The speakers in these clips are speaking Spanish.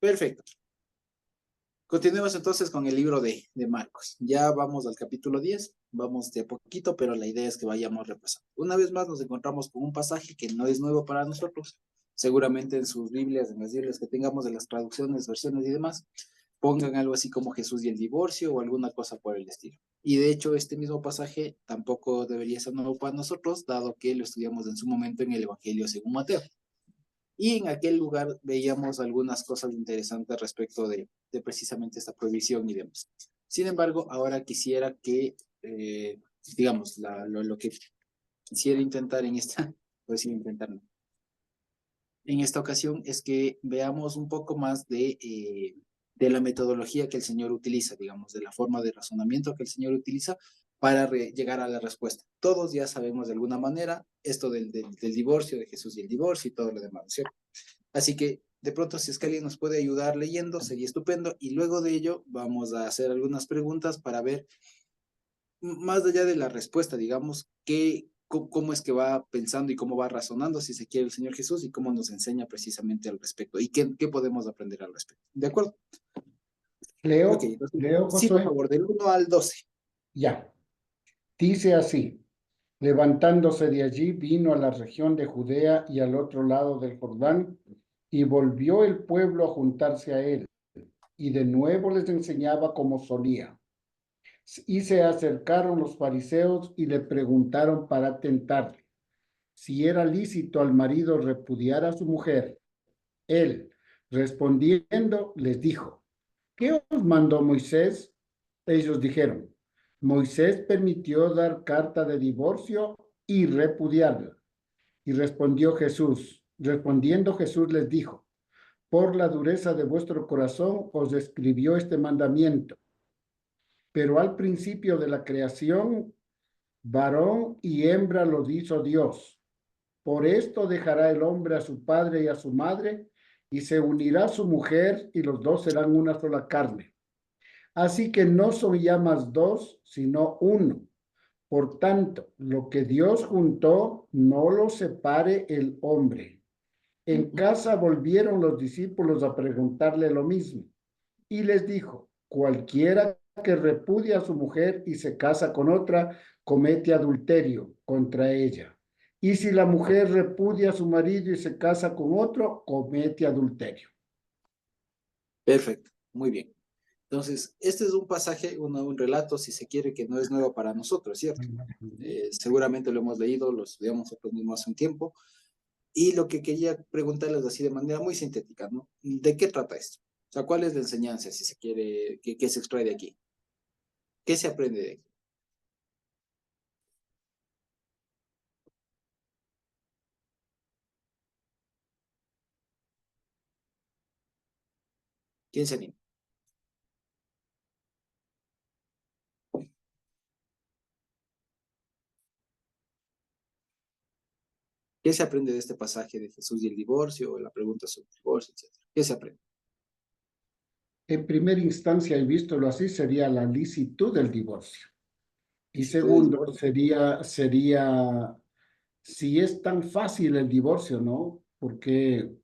Perfecto. Continuemos entonces con el libro de Marcos. Ya vamos al capítulo 10, vamos de a poquito, pero la idea es que vayamos repasando. Una vez más nos encontramos con un pasaje que no es nuevo para nosotros. Seguramente en sus Biblias, en las Biblias que tengamos de las traducciones, versiones y demás, pongan algo así como Jesús y el divorcio o alguna cosa por el estilo. Y de hecho, este mismo pasaje tampoco debería ser nuevo para nosotros, dado que lo estudiamos en su momento en el Evangelio según Mateo. Y en aquel lugar veíamos algunas cosas interesantes respecto de precisamente esta prohibición y demás. Sin embargo, ahora quisiera que, digamos, lo que quisiera intentar en esta, pues intentar, no, en esta ocasión es que veamos un poco más de la metodología que el Señor utiliza, digamos, de la forma de razonamiento que el Señor utiliza para llegar a la respuesta. Todos ya sabemos de alguna manera esto del divorcio, de Jesús y el divorcio y todo lo demás, ¿cierto? Así que de pronto si es que alguien nos puede ayudar leyendo, sería estupendo. Y luego de ello vamos a hacer algunas preguntas para ver, más allá de la respuesta, digamos, cómo es que va pensando y cómo va razonando, si se quiere, el Señor Jesús y cómo nos enseña precisamente al respecto y qué podemos aprender al respecto. ¿De acuerdo? Ok, entonces, Leo, sí, por Josué. favor, del 1 al 12. Ya. Dice así: levantándose de allí, vino a la región de Judea y al otro lado del Jordán, y volvió el pueblo a juntarse a él, y de nuevo les enseñaba como solía. Y se acercaron los fariseos y le preguntaron para tentarle si era lícito al marido repudiar a su mujer. Él, respondiendo, les dijo: ¿qué os mandó Moisés? Ellos dijeron: Moisés permitió dar carta de divorcio y repudiarla. Y respondiendo Jesús les dijo: por la dureza de vuestro corazón os escribió este mandamiento. Pero al principio de la creación, varón y hembra los hizo Dios. Por esto dejará el hombre a su padre y a su madre, y se unirá a su mujer, y los dos serán una sola carne. Así que no son ya más dos, sino uno. Por tanto, lo que Dios juntó, no lo separe el hombre. En casa volvieron los discípulos a preguntarle lo mismo. Y les dijo: cualquiera que repudia a su mujer y se casa con otra, comete adulterio contra ella. Y si la mujer repudia a su marido y se casa con otro, comete adulterio. Perfecto, muy bien. Entonces, este es un pasaje, un relato, si se quiere, que no es nuevo para nosotros, ¿cierto? Seguramente lo hemos leído, lo estudiamos nosotros mismos hace un tiempo. Y lo que quería preguntarles así de manera muy sintética, ¿no? ¿De qué trata esto? O sea, ¿cuál es la enseñanza, si se quiere, que se extrae de aquí? ¿Qué se aprende de aquí? ¿Quién se anima? ¿Qué se aprende de este pasaje de Jesús y el divorcio, o la pregunta sobre el divorcio, etcétera? ¿Qué se aprende? En primera instancia, y vístolo así, sería la licitud del divorcio. Y Licitud del segundo, divorcio. sería si es tan fácil el divorcio, ¿no? Porque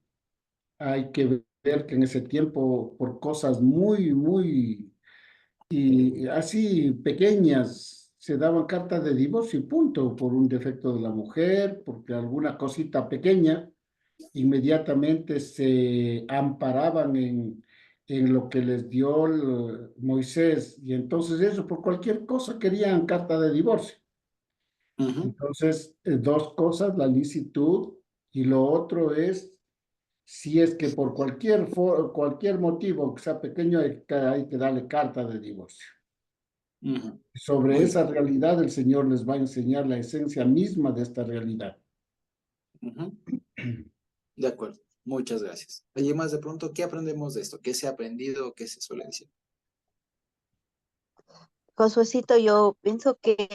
hay que ver que en ese tiempo, por cosas muy y así pequeñas, se daban cartas de divorcio y punto, por un defecto de la mujer, porque alguna cosita pequeña, inmediatamente se amparaban en lo que les dio Moisés, y entonces eso, por cualquier cosa querían carta de divorcio. Ujú. Entonces, dos cosas: la licitud, y lo otro es si es que por cualquier motivo que sea pequeño, hay que darle carta de divorcio. Ujú. Sobre Muy bien. esa realidad, el Señor les va a enseñar la esencia misma de esta realidad. Ujú. De acuerdo. Muchas gracias. Oye, más de pronto, ¿qué aprendemos de esto? ¿Qué se ha aprendido o qué se suele decir? Josuecito, yo pienso que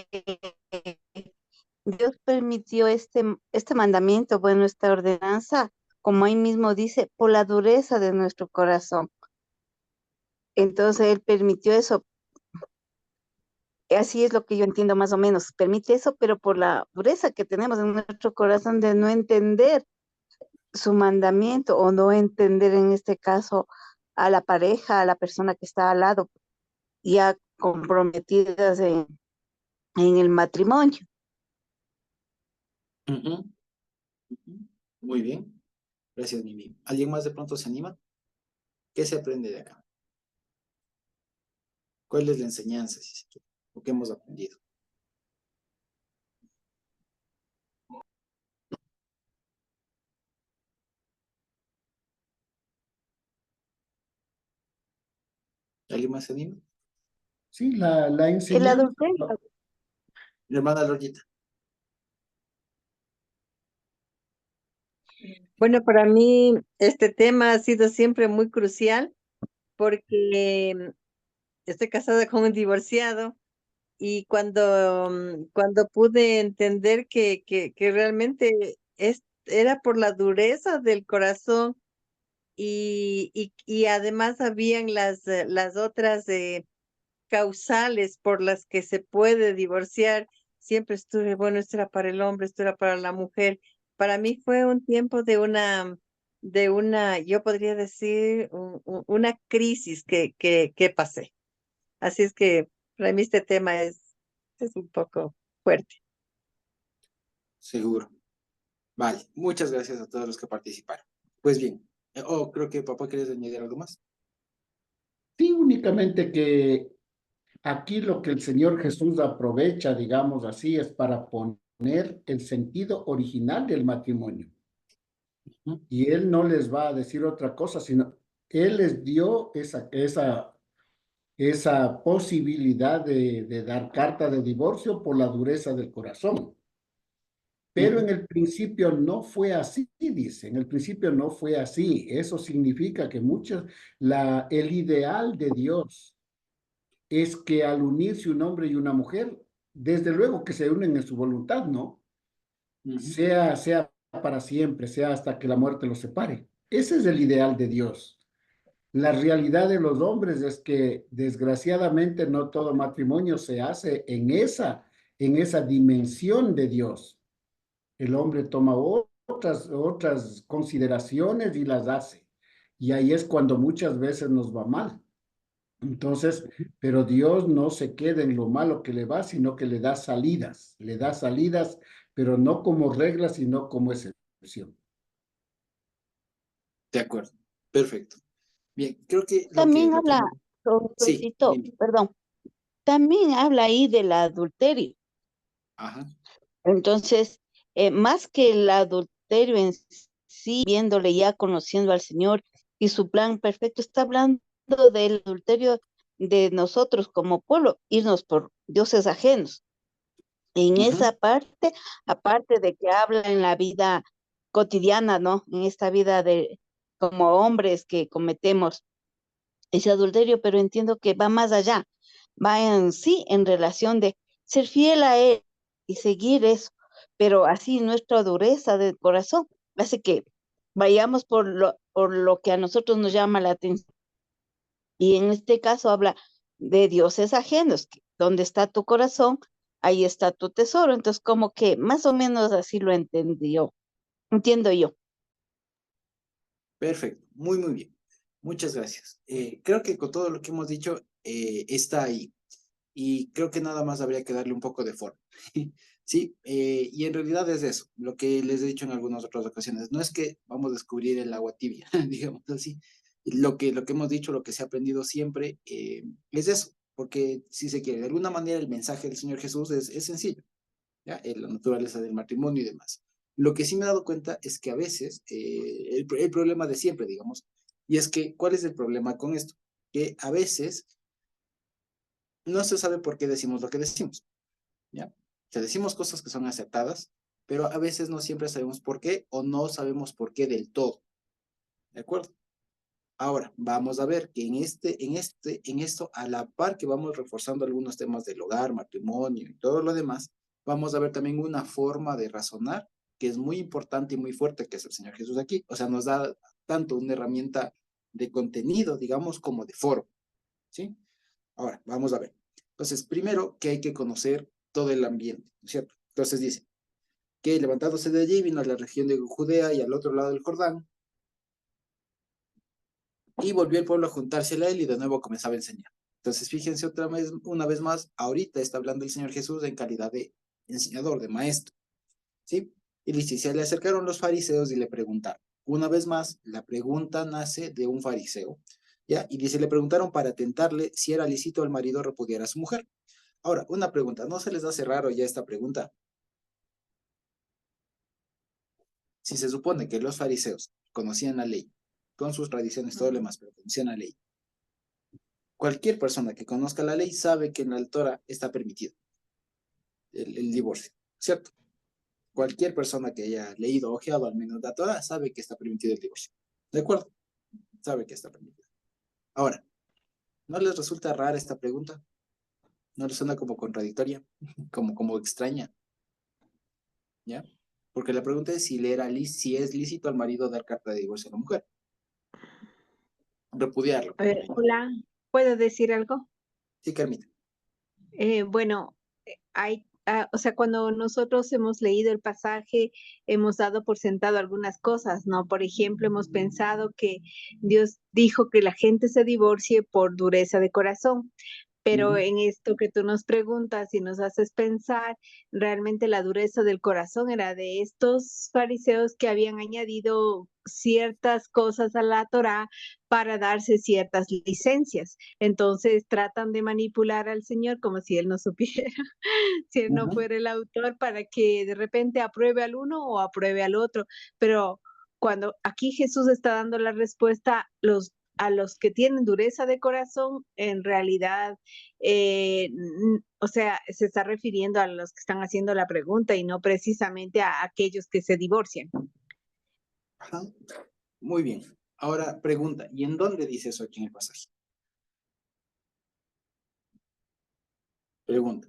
Dios permitió este mandamiento, bueno, esta ordenanza, como ahí mismo dice, por la dureza de nuestro corazón. Entonces Él permitió eso. Así es lo que yo entiendo más o menos. Permite eso, pero por la dureza que tenemos en nuestro corazón de no entender su mandamiento o no entender en este caso a la pareja, a la persona que está al lado, ya comprometidas en el matrimonio. Ujú, ujú. Muy bien. Gracias, Mimi. ¿Alguien más de pronto se anima? ¿Qué se aprende de acá? ¿Cuál es la enseñanza, si se quiere? ¿O qué hemos aprendido? ¿Alguien más se anima? Sí, la El enseñanza. adulterio. Mi hermana Lorita. Bueno, para mí este tema ha sido siempre muy crucial porque estoy casada con un divorciado y cuando pude entender que realmente era por la dureza del corazón y además habían las otras causales por las que se puede divorciar. Siempre estuve, bueno, esto era para el hombre, esto era para la mujer. Para mí fue un tiempo yo podría decir, una crisis que pasé. Así es que para mí este tema es un poco fuerte. Seguro. Vale. Muchas gracias a todos los que participaron. Pues bien. Creo que papá quieres añadir algo más. Sí, únicamente que aquí lo que el Señor Jesús aprovecha, digamos así, es para poner el sentido original del matrimonio. Ujú, Y Él no les va a decir otra cosa, sino Él les dio esa posibilidad de dar carta de divorcio por la dureza del corazón. Pero en ujú, el principio no fue así, dice, en el principio no fue así. Eso significa que el ideal de Dios es que al unirse un hombre y una mujer, desde luego que se unen en su voluntad, ¿no? ujú. Sea para siempre, sea hasta que la muerte los separe. Ese es el ideal de Dios. La realidad de los hombres es que desgraciadamente no todo matrimonio se hace en esa dimensión de Dios. El hombre toma otras consideraciones y las hace. Y ahí es cuando muchas veces nos va mal. Entonces, pero Dios no se queda en lo malo que le va, sino que le da salidas, pero no como regla, sino como excepción. De acuerdo. Perfecto. Bien. Creo que También lo que habla, hemos... Sí, profesorcito, Mimi. perdón, también habla ahí del adulterio. Ajá. Entonces, más que el adulterio en sí, viéndole ya, conociendo al Señor y su plan perfecto, está hablando del adulterio de nosotros como pueblo, irnos por dioses ajenos. En Ujú, esa parte, aparte de que habla en la vida cotidiana, ¿no? En esta vida de como hombres que cometemos ese adulterio, pero entiendo que va más allá, va en sí en relación de ser fiel a él y seguir eso, pero así nuestra dureza del corazón hace que vayamos por lo que a nosotros nos llama la atención. Y en este caso habla de dioses ajenos, que donde está tu corazón, ahí está tu tesoro. Entonces, como que más o menos así lo entiendo yo. perfecto. Muy, muy bien. Muchas gracias. Creo que con todo lo que hemos dicho está ahí. Y creo que nada más habría que darle un poco de forma. Sí, y en realidad es eso, lo que les he dicho en algunas otras ocasiones. No es que vamos a descubrir el agua tibia, digamos así. Lo que hemos dicho, lo que se ha aprendido siempre, es eso, porque si se quiere, de alguna manera el mensaje del Señor Jesús es sencillo, ¿ya? La naturaleza del matrimonio y demás. Lo que sí me he dado cuenta es que a veces, el problema de siempre, digamos, y es que, ¿cuál es el problema con esto? Que a veces no se sabe por qué decimos lo que decimos, ¿ya? O sea, decimos cosas que son aceptadas, pero a veces no siempre sabemos por qué o no sabemos por qué del todo, ¿de acuerdo? Ahora, vamos a ver que en esto, a la par que vamos reforzando algunos temas del hogar, matrimonio y todo lo demás, vamos a ver también una forma de razonar que es muy importante y muy fuerte, que es el Señor Jesús aquí. O sea, nos da tanto una herramienta de contenido, digamos, como de foro, ¿sí? Ahora, vamos a ver. Entonces, primero que hay que conocer todo el ambiente, ¿no es cierto? Entonces dice que levantándose de allí vino a la región de Judea y al otro lado del Jordán, Y volvió el pueblo a juntarse a él y de nuevo comenzaba a enseñar. Entonces, fíjense una vez más, ahorita está hablando el Señor Jesús en calidad de enseñador, de maestro, ¿sí? Y dice, se le acercaron los fariseos y le preguntaron. Una vez más, la pregunta nace de un fariseo, ¿ya? Y dice, le preguntaron para tentarle si era lícito al marido repudiar a su mujer. Ahora, una pregunta, ¿no se les hace raro ya esta pregunta? Si se supone que los fariseos conocían la ley, con sus tradiciones, todo lo demás, pero conocían la ley. Cualquier persona que conozca la ley sabe que en la Torá está permitido el divorcio, ¿cierto? Cualquier persona que haya leído o ojeado al menos la Torá sabe que está permitido el divorcio. ¿De acuerdo? Sabe que está permitido. Ahora, ¿no les resulta rara esta pregunta? ¿No les suena como contradictoria? Como extraña, ¿ya? Porque la pregunta es si es lícito al marido dar carta de divorcio a la mujer. Repudiarlo. Hola, ¿puedo decir algo? Sí, Carmita. Bueno, o sea, cuando nosotros hemos leído el pasaje, hemos dado por sentado algunas cosas, ¿no? Por ejemplo, hemos pensado que Dios dijo que la gente se divorcie por dureza de corazón. Pero en esto que tú nos preguntas y nos haces pensar, realmente la dureza del corazón era de estos fariseos que habían añadido ciertas cosas a la Torá para darse ciertas licencias. Entonces tratan de manipular al Señor como si Él no supiera, si Él no fuera el autor, para que de repente apruebe al uno o apruebe al otro. Pero cuando aquí Jesús está dando la respuesta, a los que tienen dureza de corazón, en realidad, o sea, se está refiriendo a los que están haciendo la pregunta y no precisamente a aquellos que se divorcian. Ajá. Muy bien. Ahora, pregunta, ¿y en dónde dice eso aquí en el pasaje? Pregunta.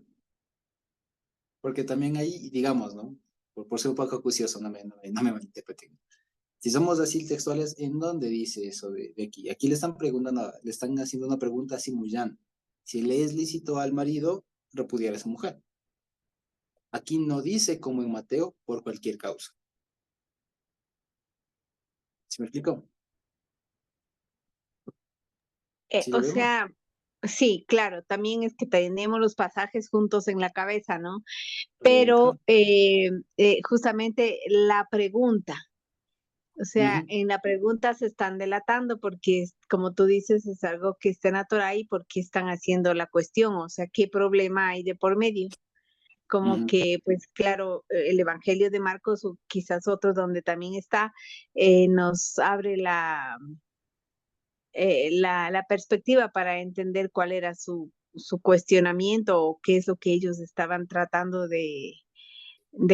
Porque también ahí, digamos, ¿no? Por ser un poco acucioso, no me malinterpreten. Si somos así textuales, ¿en dónde dice eso de aquí? Aquí le están preguntando, le están haciendo una pregunta así muy llana. Si le es lícito al marido repudiar a su mujer. Aquí no dice, como en Mateo, por cualquier causa. ¿Sí me explico? ¿Sí lo O vemos? sea, sí, claro, también es que tenemos los pasajes juntos en la cabeza, ¿no? Pero justamente la pregunta, o sea, en la pregunta se están delatando porque, como tú dices, es algo que está en la Torá y por qué están haciendo la cuestión, o sea, ¿qué problema hay de por medio? Como que, pues claro, el Evangelio de Marcos o quizás otro donde también está, nos abre la perspectiva para entender cuál era su cuestionamiento o qué es lo que ellos estaban tratando de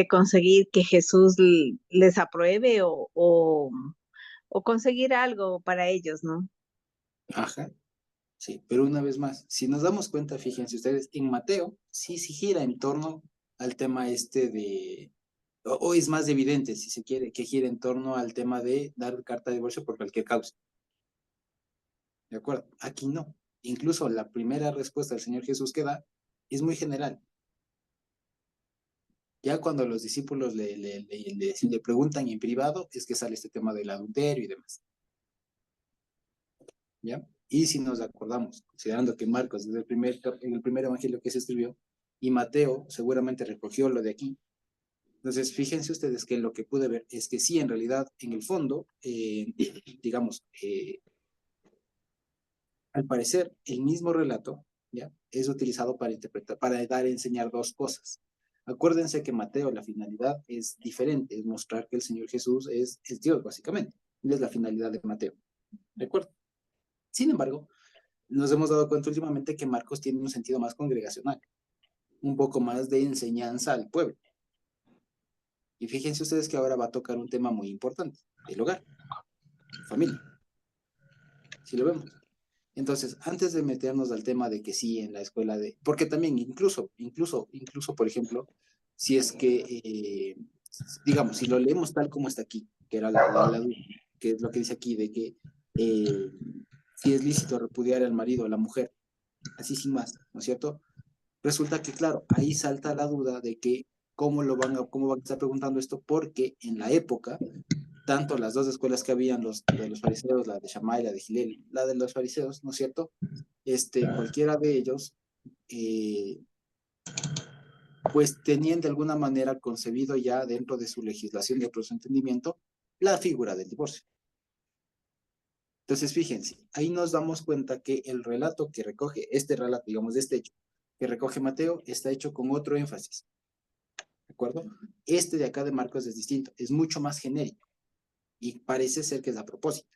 conseguir que Jesús les apruebe o conseguir algo para ellos, ¿no? Ajá. Sí, pero una vez más, si nos damos cuenta, fíjense ustedes, en Mateo sí gira en torno al tema este o es más evidente, si se quiere, que gira en torno al tema de dar carta de divorcio por cualquier causa. ¿De acuerdo? Aquí no. Incluso la primera respuesta del Señor Jesús que da es muy general. Ya cuando los discípulos le preguntan en privado, es que sale este tema del adulterio y demás. ¿Ya? Y si nos acordamos, considerando que Marcos es el primer evangelio que se escribió, y Mateo seguramente recogió lo de aquí. Entonces, fíjense ustedes que lo que pude ver es que sí, en realidad, en el fondo, digamos, al parecer, el mismo relato, ¿ya? Es utilizado para interpretar, para dar a enseñar dos cosas. Acuérdense que Mateo, la finalidad es diferente, es mostrar que el Señor Jesús es Dios, básicamente. Es la finalidad de Mateo. ¿De acuerdo? Sin embargo, nos hemos dado cuenta últimamente que Marcos tiene un sentido más congregacional, un poco más de enseñanza al pueblo. Y fíjense ustedes que ahora va a tocar un tema muy importante, el hogar, familia. Si lo vemos. Entonces, antes de meternos al tema de que sí, en la escuela de... Porque también, incluso, por ejemplo, si es que, digamos, si lo leemos tal como está aquí, que era que es lo que dice aquí, de que si es lícito repudiar al marido o a la mujer, así sin más, ¿no es cierto? Resulta que, claro, ahí salta la duda de que cómo van a estar preguntando esto, porque en la época tanto las dos escuelas que habían, de los fariseos, la de Shammai y la de Hillel, la de los fariseos, ¿no es cierto? Cualquiera de ellos, pues tenían de alguna manera concebido ya dentro de su legislación y otro su entendimiento la figura del divorcio. Entonces, fíjense, ahí nos damos cuenta que el relato que recoge, este relato, digamos, de este hecho, que recoge Mateo, está hecho con otro énfasis. ¿De acuerdo? Este de acá de Marcos es distinto, es mucho más genérico y parece ser que es a propósito.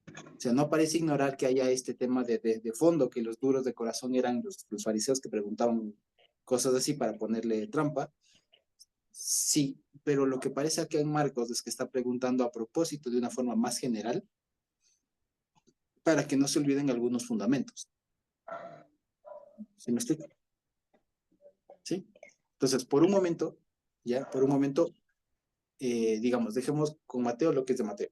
O sea, no parece ignorar que haya este tema de fondo, que los duros de corazón eran los fariseos que preguntaban cosas así para ponerle trampa. Sí, pero lo que parece aquí en Marcos es que está preguntando a propósito de una forma más general para que no se olviden algunos fundamentos. ¿Sí me explico? ¿Sí? Entonces, por un momento, digamos, dejemos con Mateo lo que es de Mateo,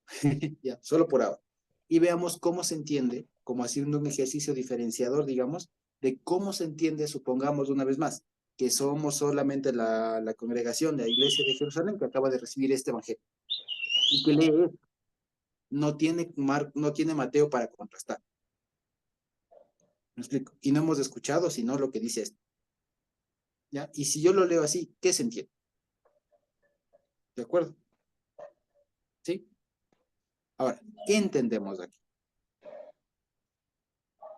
ya, solo por ahora. Y veamos cómo se entiende, como haciendo un ejercicio diferenciador, digamos, de cómo se entiende, supongamos una vez más, que somos solamente la congregación de la iglesia de Jerusalén que acaba de recibir este evangelio. Y que lee esto. No tiene Mateo para contrastar. ¿Me explico? Y no hemos escuchado sino lo que dice esto. ¿Ya? Y si yo lo leo así, ¿qué se entiende? ¿De acuerdo? ¿Sí? Ahora, ¿qué entendemos aquí?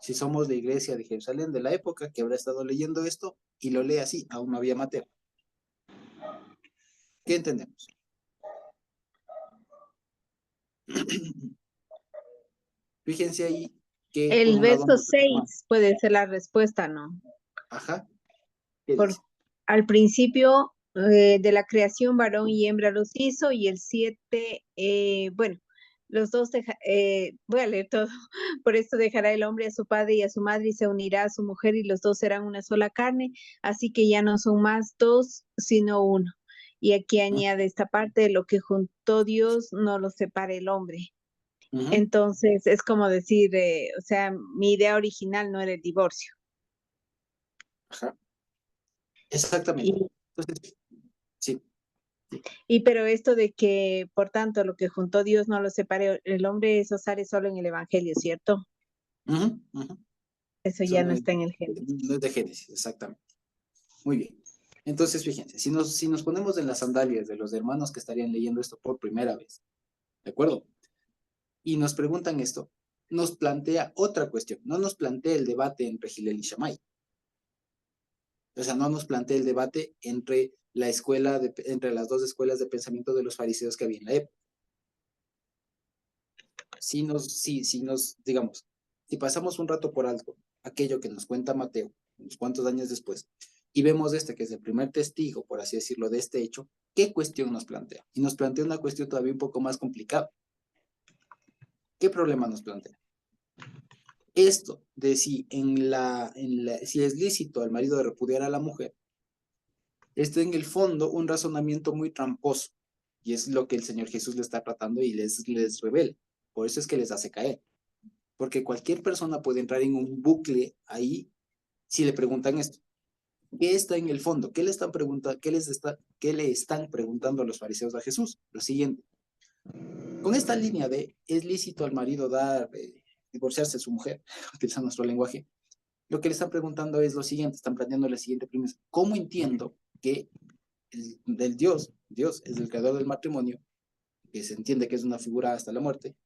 Si somos la iglesia de Jerusalén de la época que habrá estado leyendo esto y lo lee así, aún no había Mateo. ¿Qué entendemos? Fíjense ahí que por El un lado verso nos retoma. 6 puede ser la respuesta, ¿no? Ajá. ¿Qué Por, dice? al principio de la creación, varón y hembra los hizo, y el 7, bueno, los dos, voy a leer todo, por esto dejará el hombre a su padre y a su madre y se unirá a su mujer y los dos serán una sola carne, así que ya no son más dos, sino uno. Y aquí añade esta parte, lo que juntó Dios no lo separe el hombre. Entonces es como decir, o sea, mi idea original no era el divorcio. Ajá. Exactamente. Y, Entonces, sí. pero esto de que, por tanto, lo que juntó Dios no lo separe el hombre, eso sale solo en el Evangelio, ¿cierto? Eso Eso ya no no es, está en el Génesis. no es de Génesis, exactamente. Muy bien. Entonces, fíjense, si nos ponemos en las sandalias de los hermanos que estarían leyendo esto por primera vez, ¿de acuerdo? Y nos preguntan esto, nos plantea otra cuestión, no nos plantea el debate entre Hillel y Shammai. O sea, no nos plantea el debate entre entre las dos escuelas de pensamiento de los fariseos que había en la época. Digamos, si pasamos un rato por alto aquello que nos cuenta Mateo, unos cuantos años después, y vemos que es el primer testigo, por así decirlo, de este hecho, ¿qué cuestión nos plantea? Y nos plantea una cuestión todavía un poco más complicada. ¿Qué problema nos plantea? Esto de si si es lícito al marido de repudiar a la mujer, esto en el fondo un razonamiento muy tramposo, y es lo que el Señor Jesús le está tratando y les revela. Por eso es que les hace caer. Porque cualquier persona puede entrar en un bucle ahí si le preguntan esto. ¿Qué está en el fondo? ¿Qué le están preguntando? ¿Qué le están preguntando los fariseos a Jesús? Lo siguiente. Con esta línea de ¿es lícito al marido divorciarse de su mujer? Utilizando nuestro lenguaje. Lo que le están preguntando es lo siguiente, están planteando la siguiente premisa. ¿Cómo entiendo que Dios es el creador del matrimonio, que se entiende que es una figura hasta la muerte?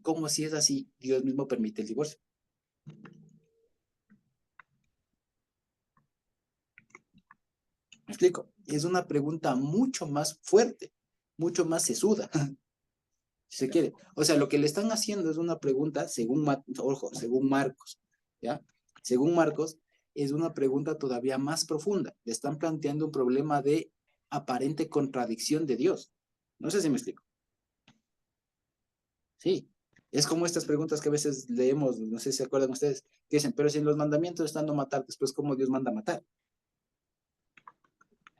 ¿Cómo si es así, Dios mismo permite el divorcio? ¿Me explico? Es una pregunta mucho más fuerte, mucho más sesuda, si se quiere. O sea, lo que le están haciendo es una pregunta, según Marcos, ¿ya? Según Marcos, es una pregunta todavía más profunda. Le están planteando un problema de aparente contradicción de Dios. No sé si me explico. Sí. Es como estas preguntas que a veces leemos, no sé si se acuerdan ustedes, que dicen, pero si en los mandamientos están no matar, después ¿cómo Dios manda matar?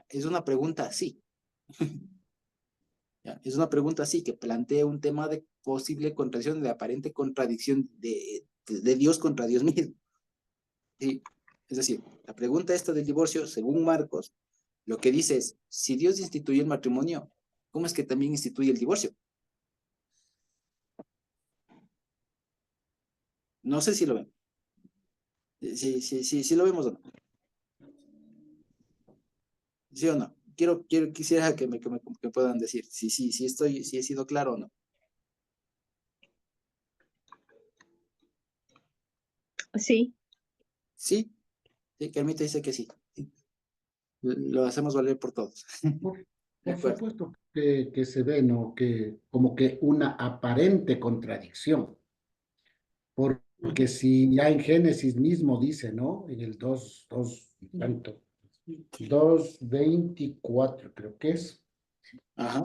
Es una pregunta así. ¿Ya? Es una pregunta así que plantea un tema de posible contradicción, de aparente contradicción de Dios contra Dios mismo. ¿Sí? Es decir, la pregunta esta del divorcio, según Marcos, lo que dice es, si Dios instituyó el matrimonio, ¿cómo es que también instituye el divorcio? No sé si lo ven. Sí lo vemos o no. ¿Sí o no? Quisiera que puedan decir si he sido claro o no. Sí, Sí, sí, Carmita dice que sí. Sí. Lo hacemos valer por todos. Por, De por acuerdo. supuesto que se ve, ¿no? Que como que una aparente contradicción. Porque Ujú. si ya en Génesis mismo dice, ¿no? En el 2:24 creo que es. Ajá.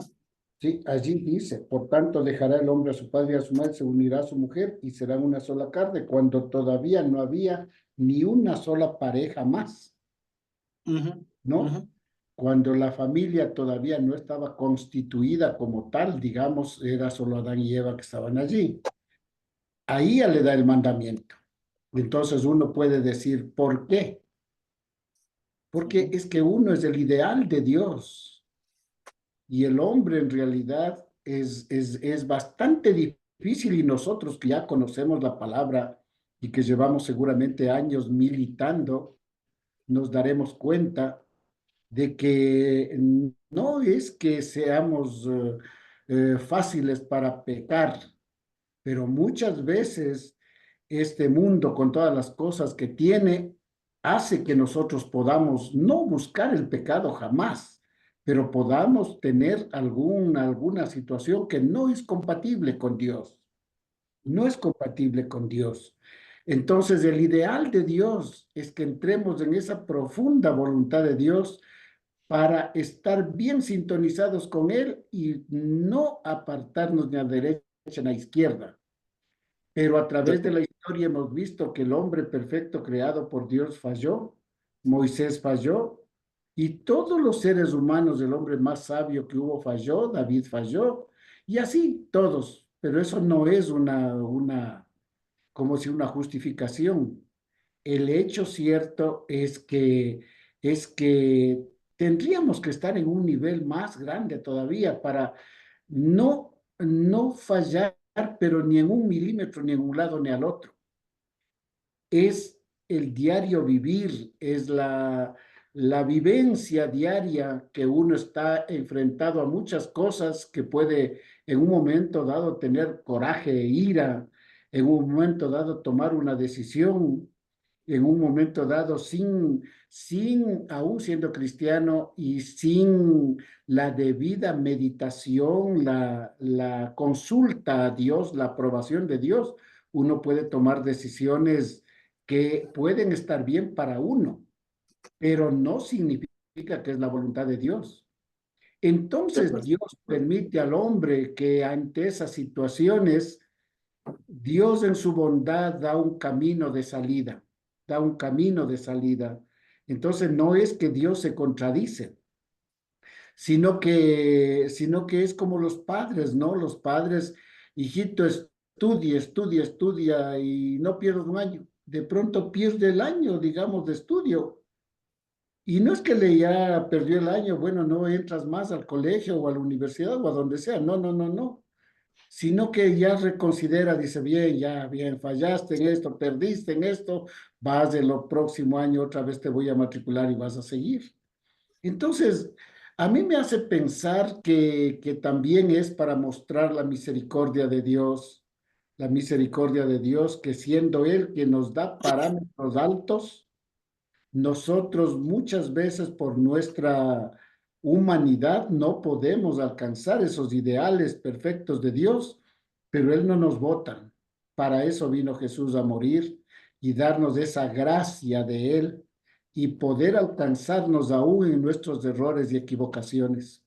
Sí, allí dice, por tanto dejará el hombre a su padre y a su madre, se unirá a su mujer y serán una sola carne, cuando todavía no había ni una sola pareja más, Ujú, ujú. ¿no? Cuando la familia todavía no estaba constituida como tal, digamos, era solo Adán y Eva que estaban allí. Ahí ya le da el mandamiento. Entonces uno puede decir, ¿por qué? Porque Ujú. es que uno es el ideal de Dios y el hombre en realidad es bastante difícil y nosotros que ya conocemos la palabra y que llevamos seguramente años militando, nos daremos cuenta de que no es que seamos fáciles para pecar, pero muchas veces este mundo con todas las cosas que tiene hace que nosotros podamos no buscar el pecado jamás, pero podamos tener alguna situación que no es compatible con Dios, no es compatible con Dios. Entonces, el ideal de Dios es que entremos en esa profunda voluntad de Dios para estar bien sintonizados con Él y no apartarnos ni a derecha ni a izquierda. Pero a De través de acuerdo. la historia hemos visto que el hombre perfecto creado por Dios falló, Moisés falló, y todos los seres humanos, el hombre más sabio que hubo falló, David falló, y así todos. Pero eso no es como si una justificación. El hecho cierto es que tendríamos que estar en un nivel más grande todavía para no fallar, pero ni en un milímetro, ni en un lado ni al otro. Es el diario vivir, es la vivencia diaria que uno está enfrentado a muchas cosas que puede en un momento dado tener coraje e ira, en un momento dado tomar una decisión, en un momento dado aún siendo cristiano y sin la debida meditación, la consulta a Dios, la aprobación de Dios, uno puede tomar decisiones que pueden estar bien para uno, pero no significa que es la voluntad de Dios. De Entonces acuerdo. Dios permite al hombre que ante esas situaciones, Dios en su bondad da un camino de salida, da un camino de salida. Entonces no es que Dios se contradice, sino que es como los padres, ¿no? Los padres, hijito, estudia y no pierdas un año. De pronto pierde el año, digamos, de estudio. Y no es que le ya perdió el año, bueno, no entras más al colegio o a la universidad o a donde sea. No, no, no, no. Sino que ya reconsidera, dice, bien, ya, bien, fallaste en esto, perdiste en esto, vas de lo próximo año, otra vez te voy a matricular y vas a seguir. Entonces, a mí me hace pensar que también es para mostrar la misericordia de Dios, que siendo Él que nos da parámetros altos, nosotros muchas veces por nuestra humanidad no podemos alcanzar esos ideales perfectos de Dios, pero Él no nos bota. Para eso vino Jesús a morir y darnos esa gracia de Él y poder alcanzarnos aún en nuestros errores y equivocaciones.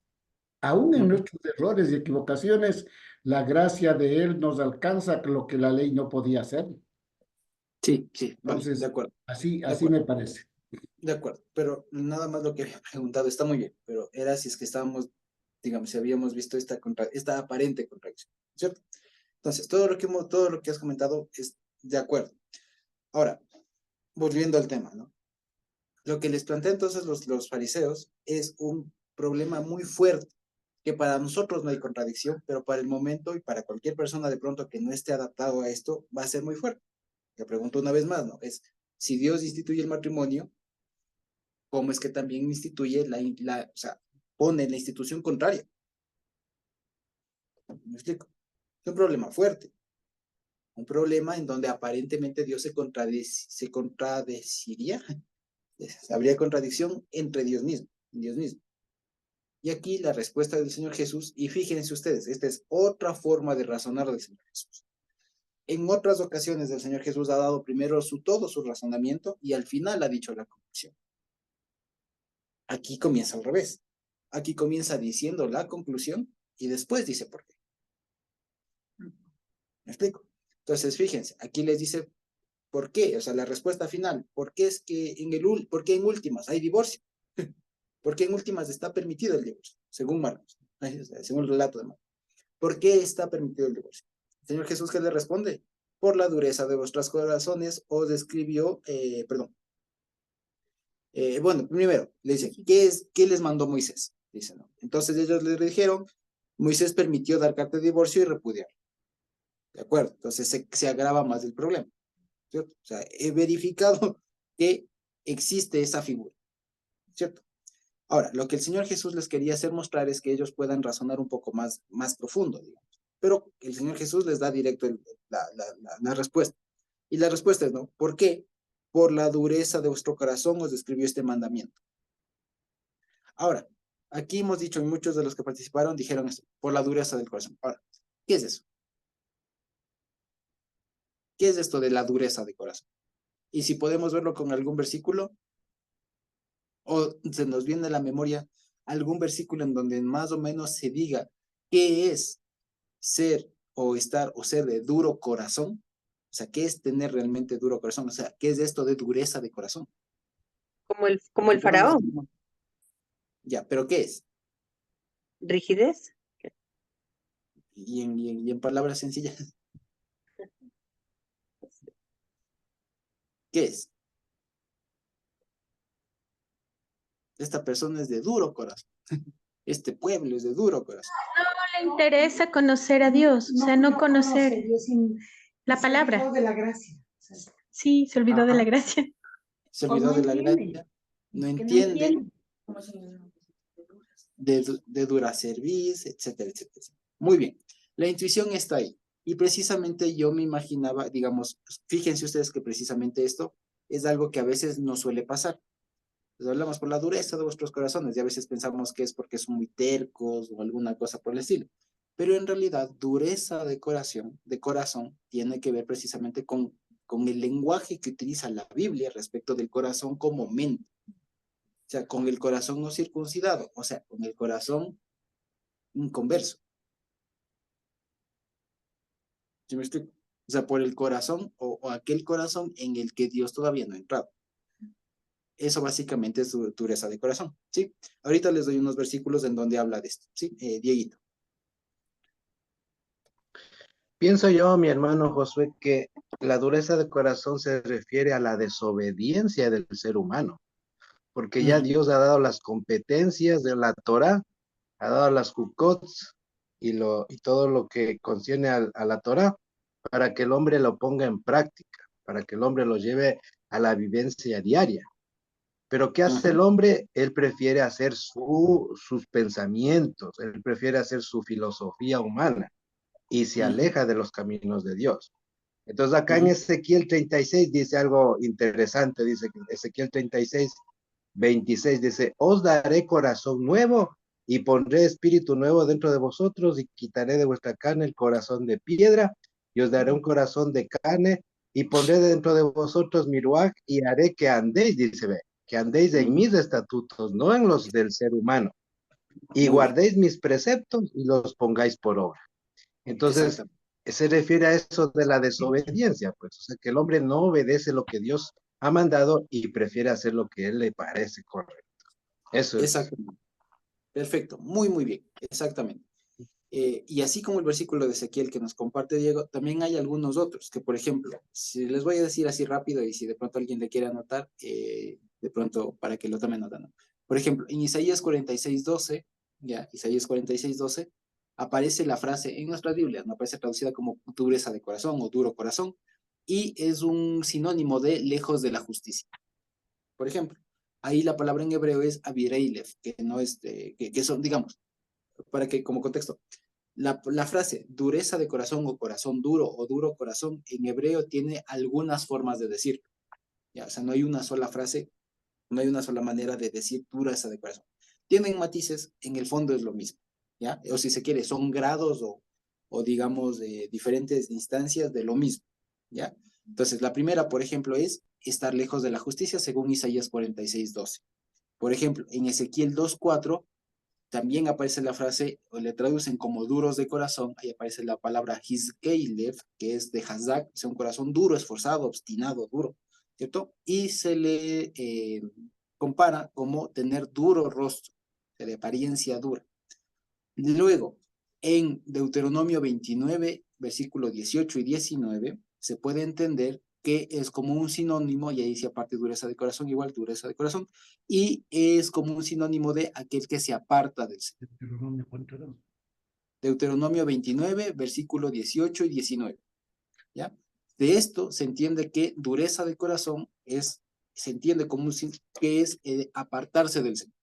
Aún en Ujú. nuestros errores y equivocaciones, la gracia de Él nos alcanza lo que la ley no podía hacer. Sí, vale, de Entonces, acuerdo, así, de así acuerdo, me parece. de acuerdo. Pero nada más lo que había preguntado está muy bien, pero era si es que estábamos, digamos, si habíamos visto esta aparente contradicción, ¿cierto? Entonces, todo lo que has comentado es de acuerdo. Ahora, volviendo al tema, ¿no? Lo que les plantea entonces los fariseos es un problema muy fuerte, que para nosotros no hay contradicción, pero para el momento y para cualquier persona de pronto que no esté adaptado a esto, va a ser muy fuerte. Le pregunto una vez más, ¿no? Es, si Dios instituye el matrimonio, ¿cómo es que también instituye o sea, pone la institución contraria? ¿Me explico? Es un problema fuerte. Un problema en donde aparentemente Dios se contradeciría. Habría contradicción entre Dios mismo, Dios mismo. Y aquí la respuesta del Señor Jesús, y fíjense ustedes, esta es otra forma de razonar del Señor Jesús. En otras ocasiones el Señor Jesús ha dado primero todo su razonamiento y al final ha dicho la conclusión. Aquí comienza al revés. Aquí comienza diciendo la conclusión y después dice por qué. ¿Me explico? Entonces, fíjense, aquí les dice por qué, o sea, la respuesta final. ¿Por qué es que por qué en últimas hay divorcio? ¿Por qué en últimas está permitido el divorcio? Según Marcos, según el relato de Marcos. ¿Por qué está permitido el divorcio? El Señor Jesús, ¿qué le responde? Por la dureza de vuestros corazones os describió, bueno, primero, le dice, ¿qué les mandó Moisés? Dice, ¿no? Entonces ellos le dijeron, Moisés permitió dar carta de divorcio y repudiar. ¿De acuerdo? Entonces se agrava más el problema, ¿cierto? O sea, he verificado que existe esa figura, ¿cierto? Ahora, lo que el Señor Jesús les quería hacer mostrar es que ellos puedan razonar un poco más profundo, digamos. Pero el Señor Jesús les da directo la respuesta. Y la respuesta es, ¿no? ¿Por qué? Por la dureza de vuestro corazón os describió este mandamiento. Ahora, aquí hemos dicho, y muchos de los que participaron dijeron eso, por la dureza del corazón. Ahora, ¿qué es eso? ¿Qué es esto de la dureza de corazón? Y si podemos verlo con algún versículo, o se nos viene a la memoria algún versículo en donde más o menos se diga qué es ser o estar o ser de duro corazón. O sea, ¿qué es tener realmente duro corazón? O sea, ¿qué es esto de dureza de corazón? Como el faraón, Ya, pero ¿qué es? rigidez. Y en palabras sencillas, ¿qué es? Esta persona es de duro corazón. Este pueblo es de duro corazón. No le interesa conocer a Dios, o sea, no conocer la palabra. Se olvidó de la gracia. Sí, se olvidó de la Ajá. gracia. Se olvidó de la gracia, no entiende de dura cerviz, etcétera, etcétera. Muy bien, la intuición está ahí. Y precisamente yo me imaginaba, digamos, fíjense ustedes que precisamente esto es algo que a veces no suele pasar. Les hablamos por la dureza de vuestros corazones y a veces pensamos que es porque son muy tercos o alguna cosa por el estilo. Pero en realidad, dureza de corazón tiene que ver precisamente con el lenguaje que utiliza la Biblia respecto del corazón como mente. O sea, con el corazón no circuncidado, o sea, con el corazón inconverso. ¿Sí me explico? O sea, por el corazón o aquel corazón en el que Dios todavía no ha entrado. Eso básicamente es dureza de corazón, ¿sí? Ahorita les doy unos versículos en donde habla de esto, ¿sí? Dieguito. Pienso yo, mi hermano Josué, que la dureza de corazón se refiere a la desobediencia del ser humano, porque ya Dios ha dado las competencias de la Torá, ha dado las hukots y todo lo que concierne a la Torá, para que el hombre lo ponga en práctica, para que el hombre lo lleve a la vivencia diaria. Pero ¿qué hace el hombre? Él prefiere hacer sus pensamientos, él prefiere hacer su filosofía humana y se aleja de los caminos de Dios. Entonces acá en Ezequiel 36 dice algo interesante, dice Ezequiel 36, 26, dice, os daré corazón nuevo y pondré espíritu nuevo dentro de vosotros y quitaré de vuestra carne el corazón de piedra y os daré un corazón de carne y pondré dentro de vosotros mi ruaj y haré que andéis, dice, ve, que andéis en mis estatutos, no en los del ser humano, y guardéis mis preceptos y los pongáis por obra. Entonces, se refiere a eso de la desobediencia, pues, o sea, que el hombre no obedece lo que Dios ha mandado y prefiere hacer lo que él le parece correcto. Eso es. Exactamente. Perfecto, muy bien, exactamente. Y así como el versículo de Ezequiel que nos comparte Diego, también hay algunos otros, que por ejemplo, si les voy a decir así rápido y si de pronto alguien le quiere anotar, de pronto para que lo tomen nota, ¿no? Por ejemplo, en Isaías 46:12 ya, Isaías 46:12, aparece la frase en nuestras Biblias, no aparece traducida como dureza de corazón o duro corazón, y es un sinónimo de lejos de la justicia. Por ejemplo, ahí la palabra en hebreo es avireilef, que no es, que son, digamos, para que como contexto, la frase dureza de corazón o corazón duro o duro corazón en hebreo tiene algunas formas de decir, ya, o sea, no hay una sola frase, no hay una sola manera de decir dureza de corazón. Tienen matices, en el fondo es lo mismo, ya, o si se quiere, son grados o digamos, diferentes instancias de lo mismo, ya. Entonces, la primera, por ejemplo, es estar lejos de la justicia, según Isaías 46:12. Por ejemplo, en Ezequiel 2:4 también aparece la frase, o le traducen como duros de corazón, ahí aparece la palabra Hizkeilev, que es de Hazak, o sea, un corazón duro, esforzado, obstinado, duro, ¿cierto? Y se le compara como tener duro rostro, de apariencia dura. Luego, en Deuteronomio 29, versículo 18 y 19, se puede entender que es como un sinónimo, y ahí dice aparte dureza de corazón, igual dureza de corazón, y es como un sinónimo de aquel que se aparta del Señor. Deuteronomio 29, versículo 18 y 19, ¿ya? De esto se entiende que dureza de corazón se entiende como que es apartarse del Señor,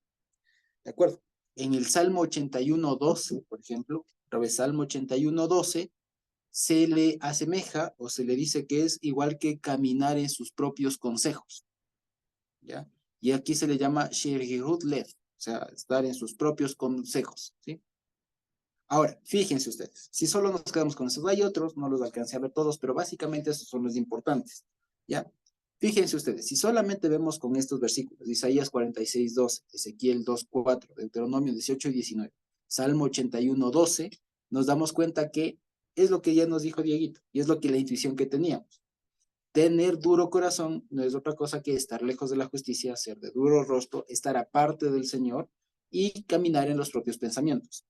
¿de acuerdo? En el Salmo 81:12, por ejemplo, otra vez Salmo 81:12, se le asemeja o se le dice que es igual que caminar en sus propios consejos, ¿ya? Y aquí se le llama Sherhirut Lev, o sea, estar en sus propios consejos, ¿sí? Ahora, fíjense ustedes, si solo nos quedamos con esos, hay otros, no los alcancé a ver todos, pero básicamente esos son los importantes, ¿ya? Fíjense ustedes, si solamente vemos con estos versículos, Isaías 46:12, Ezequiel 2:4, Deuteronomio 18 y 19, Salmo 81:12, nos damos cuenta que es lo que ya nos dijo Dieguito, y es lo que la intuición que teníamos. Tener duro corazón no es otra cosa que estar lejos de la justicia, ser de duro rostro, estar aparte del Señor y caminar en los propios pensamientos.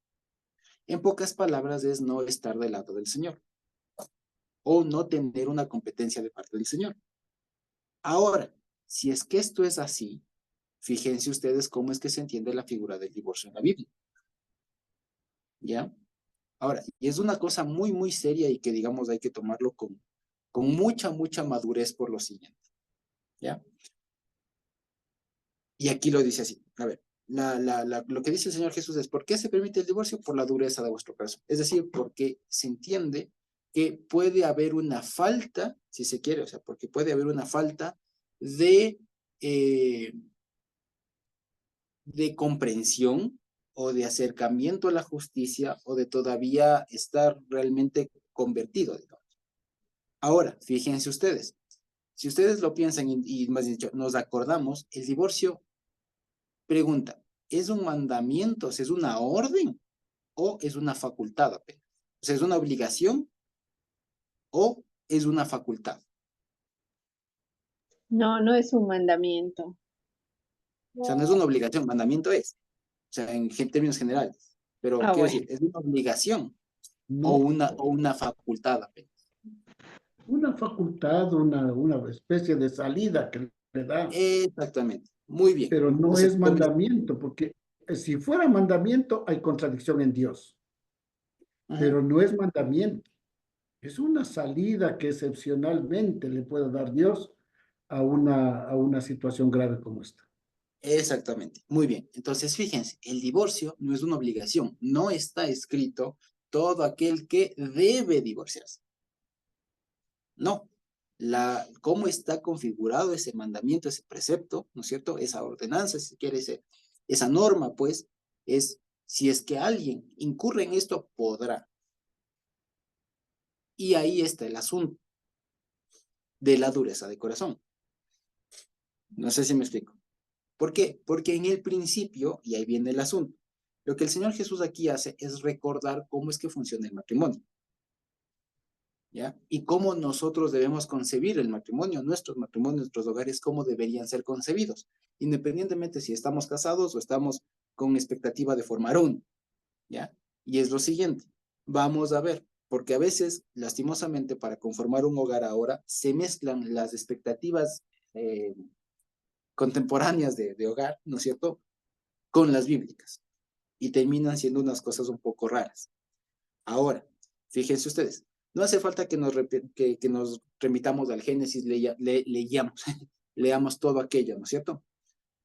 En pocas palabras, es no estar del lado del Señor o no tener una competencia de parte del Señor. Ahora, si es que esto es así, fíjense ustedes cómo es que se entiende la figura del divorcio en la Biblia. ¿Ya? Ahora, y es una cosa muy, muy seria y que, digamos, hay que tomarlo con mucha, mucha madurez por lo siguiente. ¿Ya? Y aquí lo dice así. A ver, lo que dice el Señor Jesús es, ¿por qué se permite el divorcio? Por la dureza de vuestro corazón. Es decir, porque se entiende que puede haber una falta, si se quiere, o sea, porque puede haber una falta de comprensión o de acercamiento a la justicia o de todavía estar realmente convertido, digamos. Ahora, fíjense ustedes, si ustedes lo piensan y más dicho, nos acordamos, el divorcio, pregunta, ¿es un mandamiento, es una orden o es una facultad apenas? O sea, ¿es una obligación o es una facultad? No, no es un mandamiento. O sea, no es una obligación, mandamiento es, o sea, en términos generales. Pero quiero Bueno. decir, ¿es una obligación No, o una facultad apenas? una facultad, una especie de salida que le da, Exactamente, muy bien. pero no Entonces, es mandamiento, porque si fuera mandamiento hay contradicción en Dios, pero no es mandamiento. Es una salida que excepcionalmente le puede dar Dios a una situación grave como esta. exactamente, muy bien. Entonces, fíjense, el divorcio no es una obligación, no está escrito todo aquel que debe divorciarse. No, cómo está configurado ese mandamiento, ese precepto, ¿no es cierto? Esa ordenanza, si quiere ser, esa norma, pues, es si es que alguien incurre en esto, podrá. Y ahí está el asunto de la dureza de corazón. No sé si me explico. ¿Por qué? Porque en el principio, y ahí viene el asunto, lo que el Señor Jesús aquí hace es recordar cómo es que funciona el matrimonio, ¿ya? Y cómo nosotros debemos concebir el matrimonio, nuestros matrimonios, nuestros hogares, cómo deberían ser concebidos, independientemente si estamos casados o estamos con expectativa de formar uno, ¿ya? Y es lo siguiente, vamos a ver, porque a veces, lastimosamente, para conformar un hogar ahora, se mezclan las expectativas contemporáneas de hogar, ¿no es cierto?, con las bíblicas. y terminan siendo unas cosas un poco raras. Ahora, fíjense ustedes, no hace falta que nos remitamos al Génesis, leamos, leamos todo aquello, ¿no es cierto?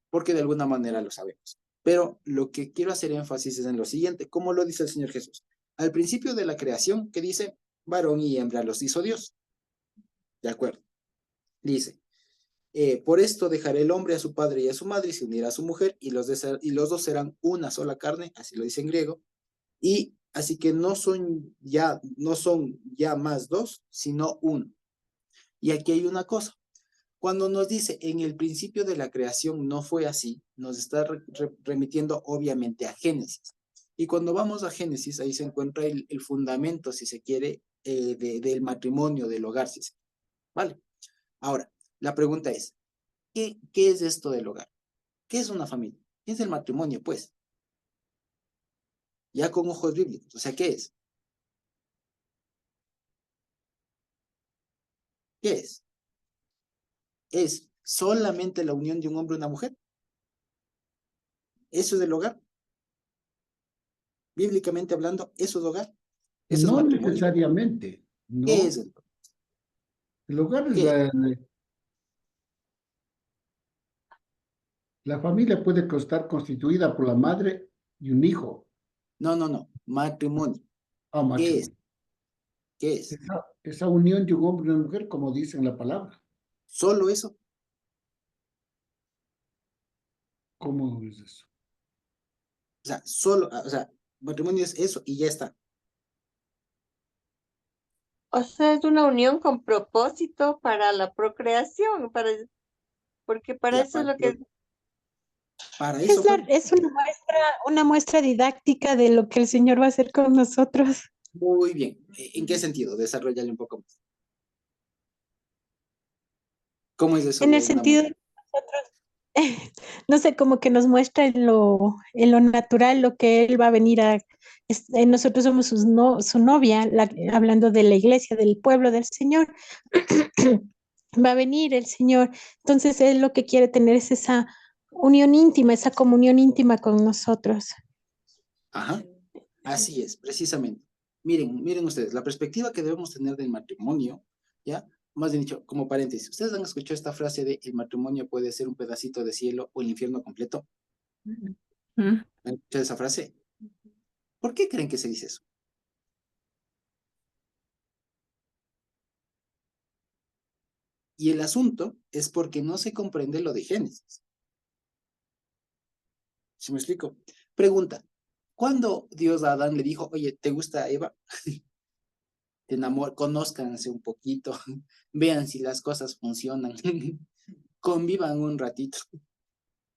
Porque de alguna manera lo sabemos. Pero lo que quiero hacer énfasis es en lo siguiente, ¿cómo lo dice el Señor Jesús? Al principio de la creación, que dice, varón y hembra los hizo Dios. ¿De acuerdo? Dice, por esto dejará el hombre a su padre y a su madre y se unirá a su mujer y los dos serán una sola carne, así lo dice en griego, y así que no son ya más dos, sino uno. Y aquí hay una cosa, cuando nos dice en el principio de la creación no fue así, nos está remitiendo obviamente a Génesis. Y cuando vamos a Génesis, ahí se encuentra el fundamento, si se quiere, del matrimonio, del hogar, si se quiere. ¿Vale? Ahora, la pregunta es, ¿qué es esto del hogar? ¿Qué es una familia? ¿Qué es el matrimonio, pues? Ya con ojos bíblicos, o sea, ¿qué es? ¿Qué es? ¿Es solamente la unión de un hombre y una mujer? ¿Eso es el hogar? Bíblicamente hablando, ¿eso es hogar? ¿Eso es No matrimonio? necesariamente, ¿Qué no. es el El hogar es ¿Qué es? la familia puede estar constituida por la madre y un hijo. No, matrimonio. Ah, ¿Qué es? matrimonio. ¿Qué es? Esa unión de un hombre y una mujer, como dice en la palabra. ¿Solo eso? ¿Cómo es eso? O sea, matrimonio es eso y ya está. O sea, es una unión con propósito para la procreación, porque para Ya, eso es lo que... para eso fue. Es una muestra didáctica de lo que el Señor va a hacer con nosotros. Muy bien. ¿En qué sentido? Desarrollale un poco más. ¿Cómo es eso En el de una sentido mujer? de no sé, como que nos muestra en lo natural lo que Él va a venir nosotros somos su novia, hablando de la iglesia, del pueblo del Señor. Va a venir el Señor. Entonces Él lo que quiere tener es esa unión íntima, esa comunión íntima con nosotros. Ajá. Así es, precisamente. Miren ustedes, la perspectiva que debemos tener del matrimonio, ¿ya? Más bien dicho, como paréntesis, ¿ustedes han escuchado esta frase de el matrimonio puede ser un pedacito de cielo o el infierno completo? ¿Han escuchado esa frase? ¿Por qué creen que se dice eso? Y el asunto es porque no se comprende lo de Génesis. ¿Sí me explico? Pregunta, ¿cuándo Dios a Adán le dijo, oye, ¿te gusta Eva? Te conózcanse un poquito, vean si las cosas funcionan, convivan un ratito.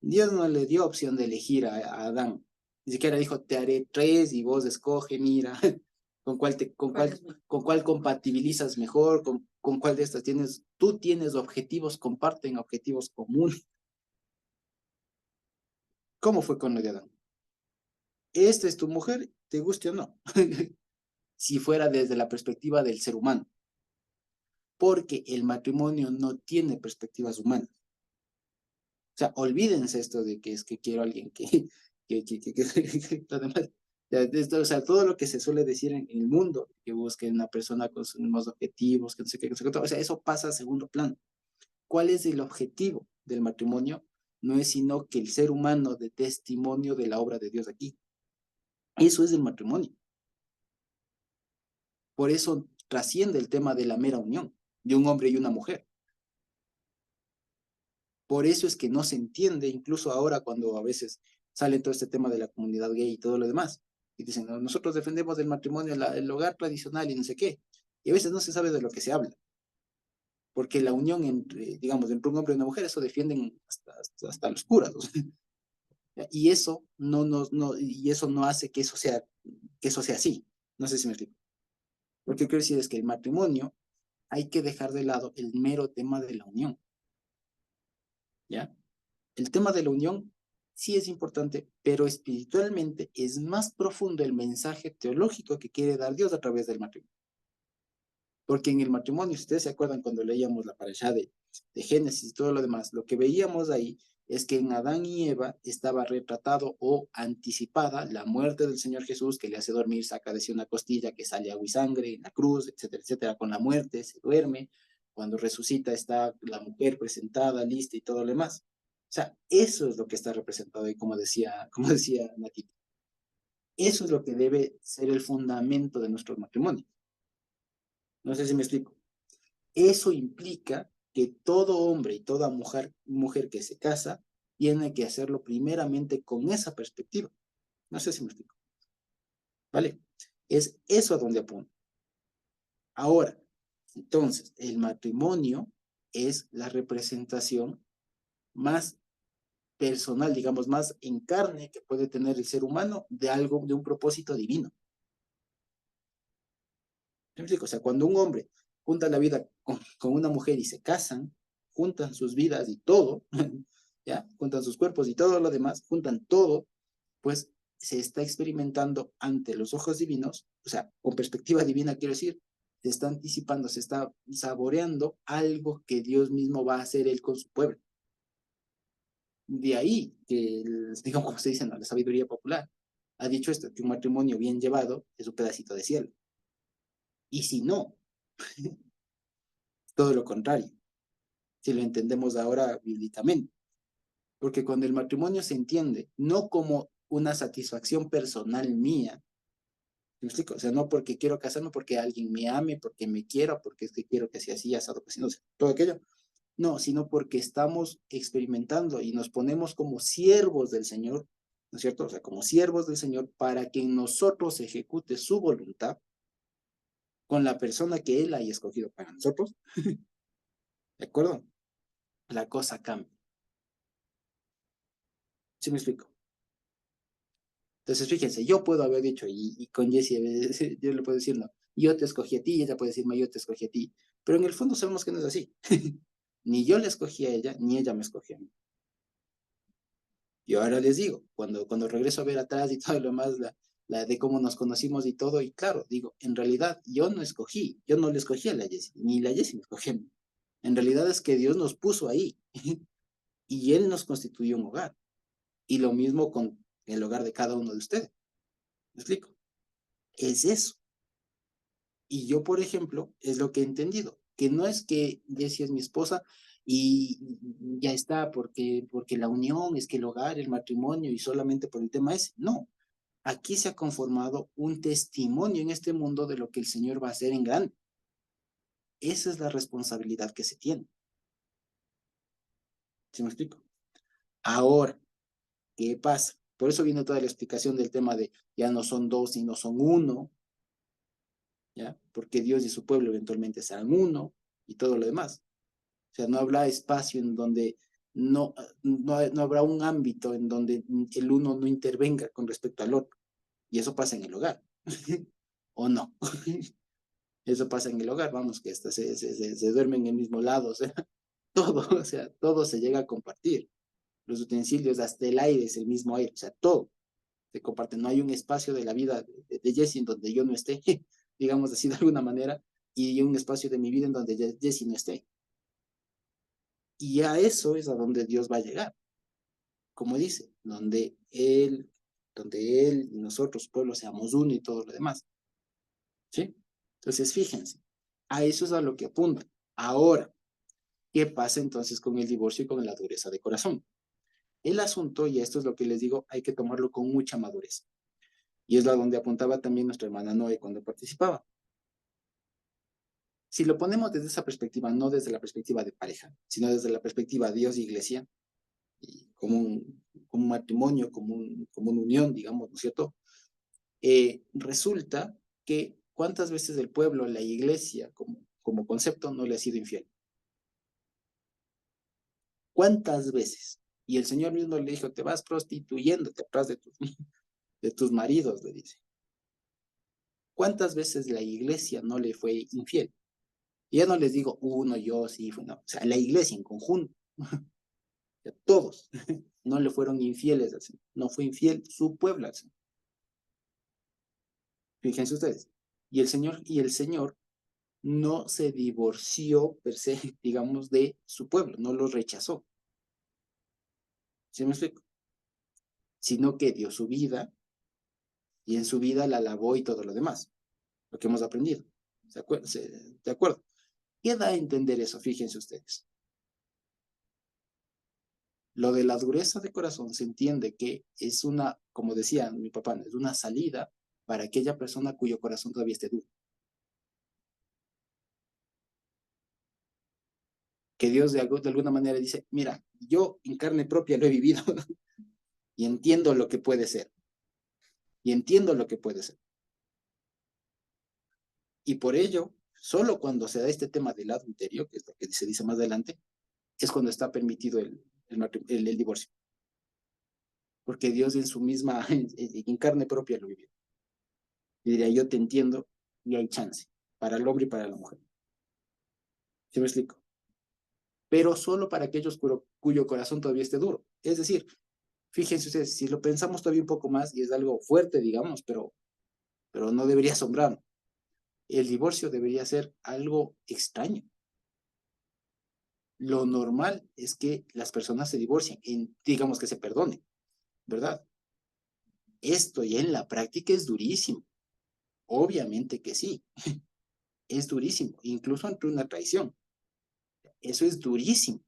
Dios no le dio opción de elegir a Adán. Ni siquiera dijo, te haré tres y vos escoge, mira, con cuál compatibilizas mejor, con cuál de estas tú tienes objetivos, comparten objetivos comunes. ¿Cómo fue con lo de Adán? Esta es tu mujer, te guste o no. Si fuera desde la perspectiva del ser humano. Porque el matrimonio no tiene perspectivas humanas. O sea, olvídense esto de que es que quiero a alguien lo demás. O sea, todo lo que se suele decir en el mundo, que busquen una persona con sus mismos objetivos, que no sé qué, o sea, eso pasa a segundo plano. ¿Cuál es el objetivo del matrimonio? No es sino que el ser humano dé testimonio de la obra de Dios aquí. Eso es el matrimonio. Por eso trasciende el tema de la mera unión de un hombre y una mujer. Por eso es que no se entiende, incluso ahora cuando a veces sale todo este tema de la comunidad gay y todo lo demás, y dicen, no, nosotros defendemos el matrimonio, el hogar tradicional y no sé qué, y a veces no se sabe de lo que se habla, porque la unión entre, digamos, entre un hombre y una mujer, eso defienden hasta los curas, o sea, y eso y eso no hace que eso sea así, no sé si me explico. Lo que quiero decir es que el matrimonio hay que dejar de lado el mero tema de la unión, ¿ya? El tema de la unión sí es importante, pero espiritualmente es más profundo el mensaje teológico que quiere dar Dios a través del matrimonio. Porque en el matrimonio, si ustedes se acuerdan cuando leíamos la parashá de Génesis y todo lo demás, lo que veíamos ahí es que en Adán y Eva estaba retratado o anticipada la muerte del Señor Jesús, que le hace dormir, saca de sí una costilla, que sale agua y sangre en la cruz, etcétera, etcétera. Con la muerte se duerme, cuando resucita está la mujer presentada, lista y todo lo demás. O sea, eso es lo que está representado y como decía Natita, eso es lo que debe ser el fundamento de nuestro matrimonio. No sé si me explico. Eso implica que todo hombre y toda mujer que se casa tiene que hacerlo primeramente con esa perspectiva. No sé si me explico. ¿Vale? Es eso a donde apunto. Ahora, entonces, el matrimonio es la representación más personal, digamos, más en carne que puede tener el ser humano de algo, de un propósito divino. ¿Me explico? O sea, cuando un hombre junta la vida con una mujer y se casan, juntan sus vidas y todo, ¿ya? Juntan sus cuerpos y todo lo demás, juntan todo, pues se está experimentando ante los ojos divinos, o sea, con perspectiva divina, quiero decir, se está anticipando, se está saboreando algo que Dios mismo va a hacer él con su pueblo. De ahí que, digamos, como se dice, ¿no? La sabiduría popular ha dicho esto, que un matrimonio bien llevado es un pedacito de cielo. Y si no, todo lo contrario, si lo entendemos ahora bíblicamente. Porque cuando el matrimonio se entiende no como una satisfacción personal mía, ¿me explico? O sea, no porque quiero casarme, porque alguien me ame, porque me quiera, porque es que quiero que sea así, asado, pues, no sé, todo aquello. No, sino porque estamos experimentando y nos ponemos como siervos del Señor, ¿no es cierto? O sea, como siervos del Señor para que en nosotros se ejecute su voluntad con la persona que Él haya escogido para nosotros. ¿De acuerdo? La cosa cambia. ¿Sí me explico? Entonces, fíjense, yo puedo haber dicho, y con Jessie, yo le puedo decir, no, yo te escogí a ti, y ella puede decirme, yo te escogí a ti. Pero en el fondo sabemos que no es así. Ni yo le escogí a ella, ni ella me escogió a mí. Yo ahora les digo, cuando regreso a ver atrás y todo lo más, la de cómo nos conocimos y todo, y claro, digo, en realidad yo no le escogí a la Jessie, ni la Jessie me escogió a mí. En realidad es que Dios nos puso ahí y Él nos constituyó un hogar. Y lo mismo con el hogar de cada uno de ustedes. ¿Me explico? Es eso. Y yo, por ejemplo, es lo que he entendido, que no es que Jessie es mi esposa y ya está, porque la unión es que el hogar, el matrimonio y solamente por el tema ese. No, aquí se ha conformado un testimonio en este mundo de lo que el Señor va a hacer en grande. Esa es la responsabilidad que se tiene. ¿Sí me explico? Ahora, ¿qué pasa? Por eso viene toda la explicación del tema de ya no son dos, sino son uno, ¿ya? Porque Dios y su pueblo eventualmente serán uno y todo lo demás. O sea, no habrá espacio en donde no habrá un ámbito en donde el uno no intervenga con respecto al otro. Y eso pasa en el hogar. ¿O no? Eso pasa en el hogar, vamos, que hasta se duermen en el mismo lado, o sea, todo, o sea, todo se llega a compartir. Los utensilios, hasta el aire es el mismo aire, o sea, todo se comparte. No hay un espacio de la vida de Jessie en donde yo no esté, digamos así de alguna manera, y un espacio de mi vida en donde Jessie no esté. Y a eso es a donde Dios va a llegar. Como dice, donde Él y nosotros, pueblo, seamos uno y todo lo demás. ¿Sí? Entonces, fíjense, a eso es a lo que apunta. Ahora, ¿qué pasa entonces con el divorcio y con la dureza de corazón? El asunto, y esto es lo que les digo, hay que tomarlo con mucha madurez. Y es la donde apuntaba también nuestra hermana Noé cuando participaba. Si lo ponemos desde esa perspectiva, no desde la perspectiva de pareja, sino desde la perspectiva de Dios y iglesia, y como un matrimonio, como una unión, digamos, ¿no es cierto? Resulta que cuántas veces el pueblo, la iglesia, como concepto, no le ha sido infiel. ¿Cuántas veces? Y el Señor mismo le dijo, te vas prostituyéndote atrás de tus maridos, le dice. ¿Cuántas veces la iglesia no le fue infiel? Y ya no les digo uno, yo, sí, no. O sea, la iglesia en conjunto. Todos no le fueron infieles al Señor. No fue infiel su pueblo al Señor. Fíjense ustedes. Y el Señor no se divorció per se, digamos, de su pueblo, no lo rechazó. ¿Sí me explico? Sino que dio su vida y en su vida la lavó y todo lo demás, lo que hemos aprendido. ¿De acuerdo? ¿Qué da a entender eso? Fíjense ustedes. Lo de la dureza de corazón se entiende que es una, como decía mi papá, es una salida para aquella persona cuyo corazón todavía esté duro. Que Dios de alguna manera dice, mira, yo en carne propia lo he vivido y entiendo lo que puede ser. Y entiendo lo que puede ser. Y por ello, solo cuando se da este tema del adulterio, que es lo que se dice más adelante, es cuando está permitido el divorcio. Porque Dios en su misma, en carne propia lo vivió. Y diría, yo te entiendo y hay chance para el hombre y para la mujer. ¿Sí me explico? Pero solo para aquellos cuyo corazón todavía esté duro. Es decir, fíjense ustedes, si lo pensamos todavía un poco más, y es algo fuerte, digamos, pero no debería asombrarnos. El divorcio debería ser algo extraño. Lo normal es que las personas se divorcien, digamos que se perdonen, ¿verdad? Esto ya en la práctica es durísimo. Obviamente que sí, es durísimo, incluso ante una traición. Eso es durísimo,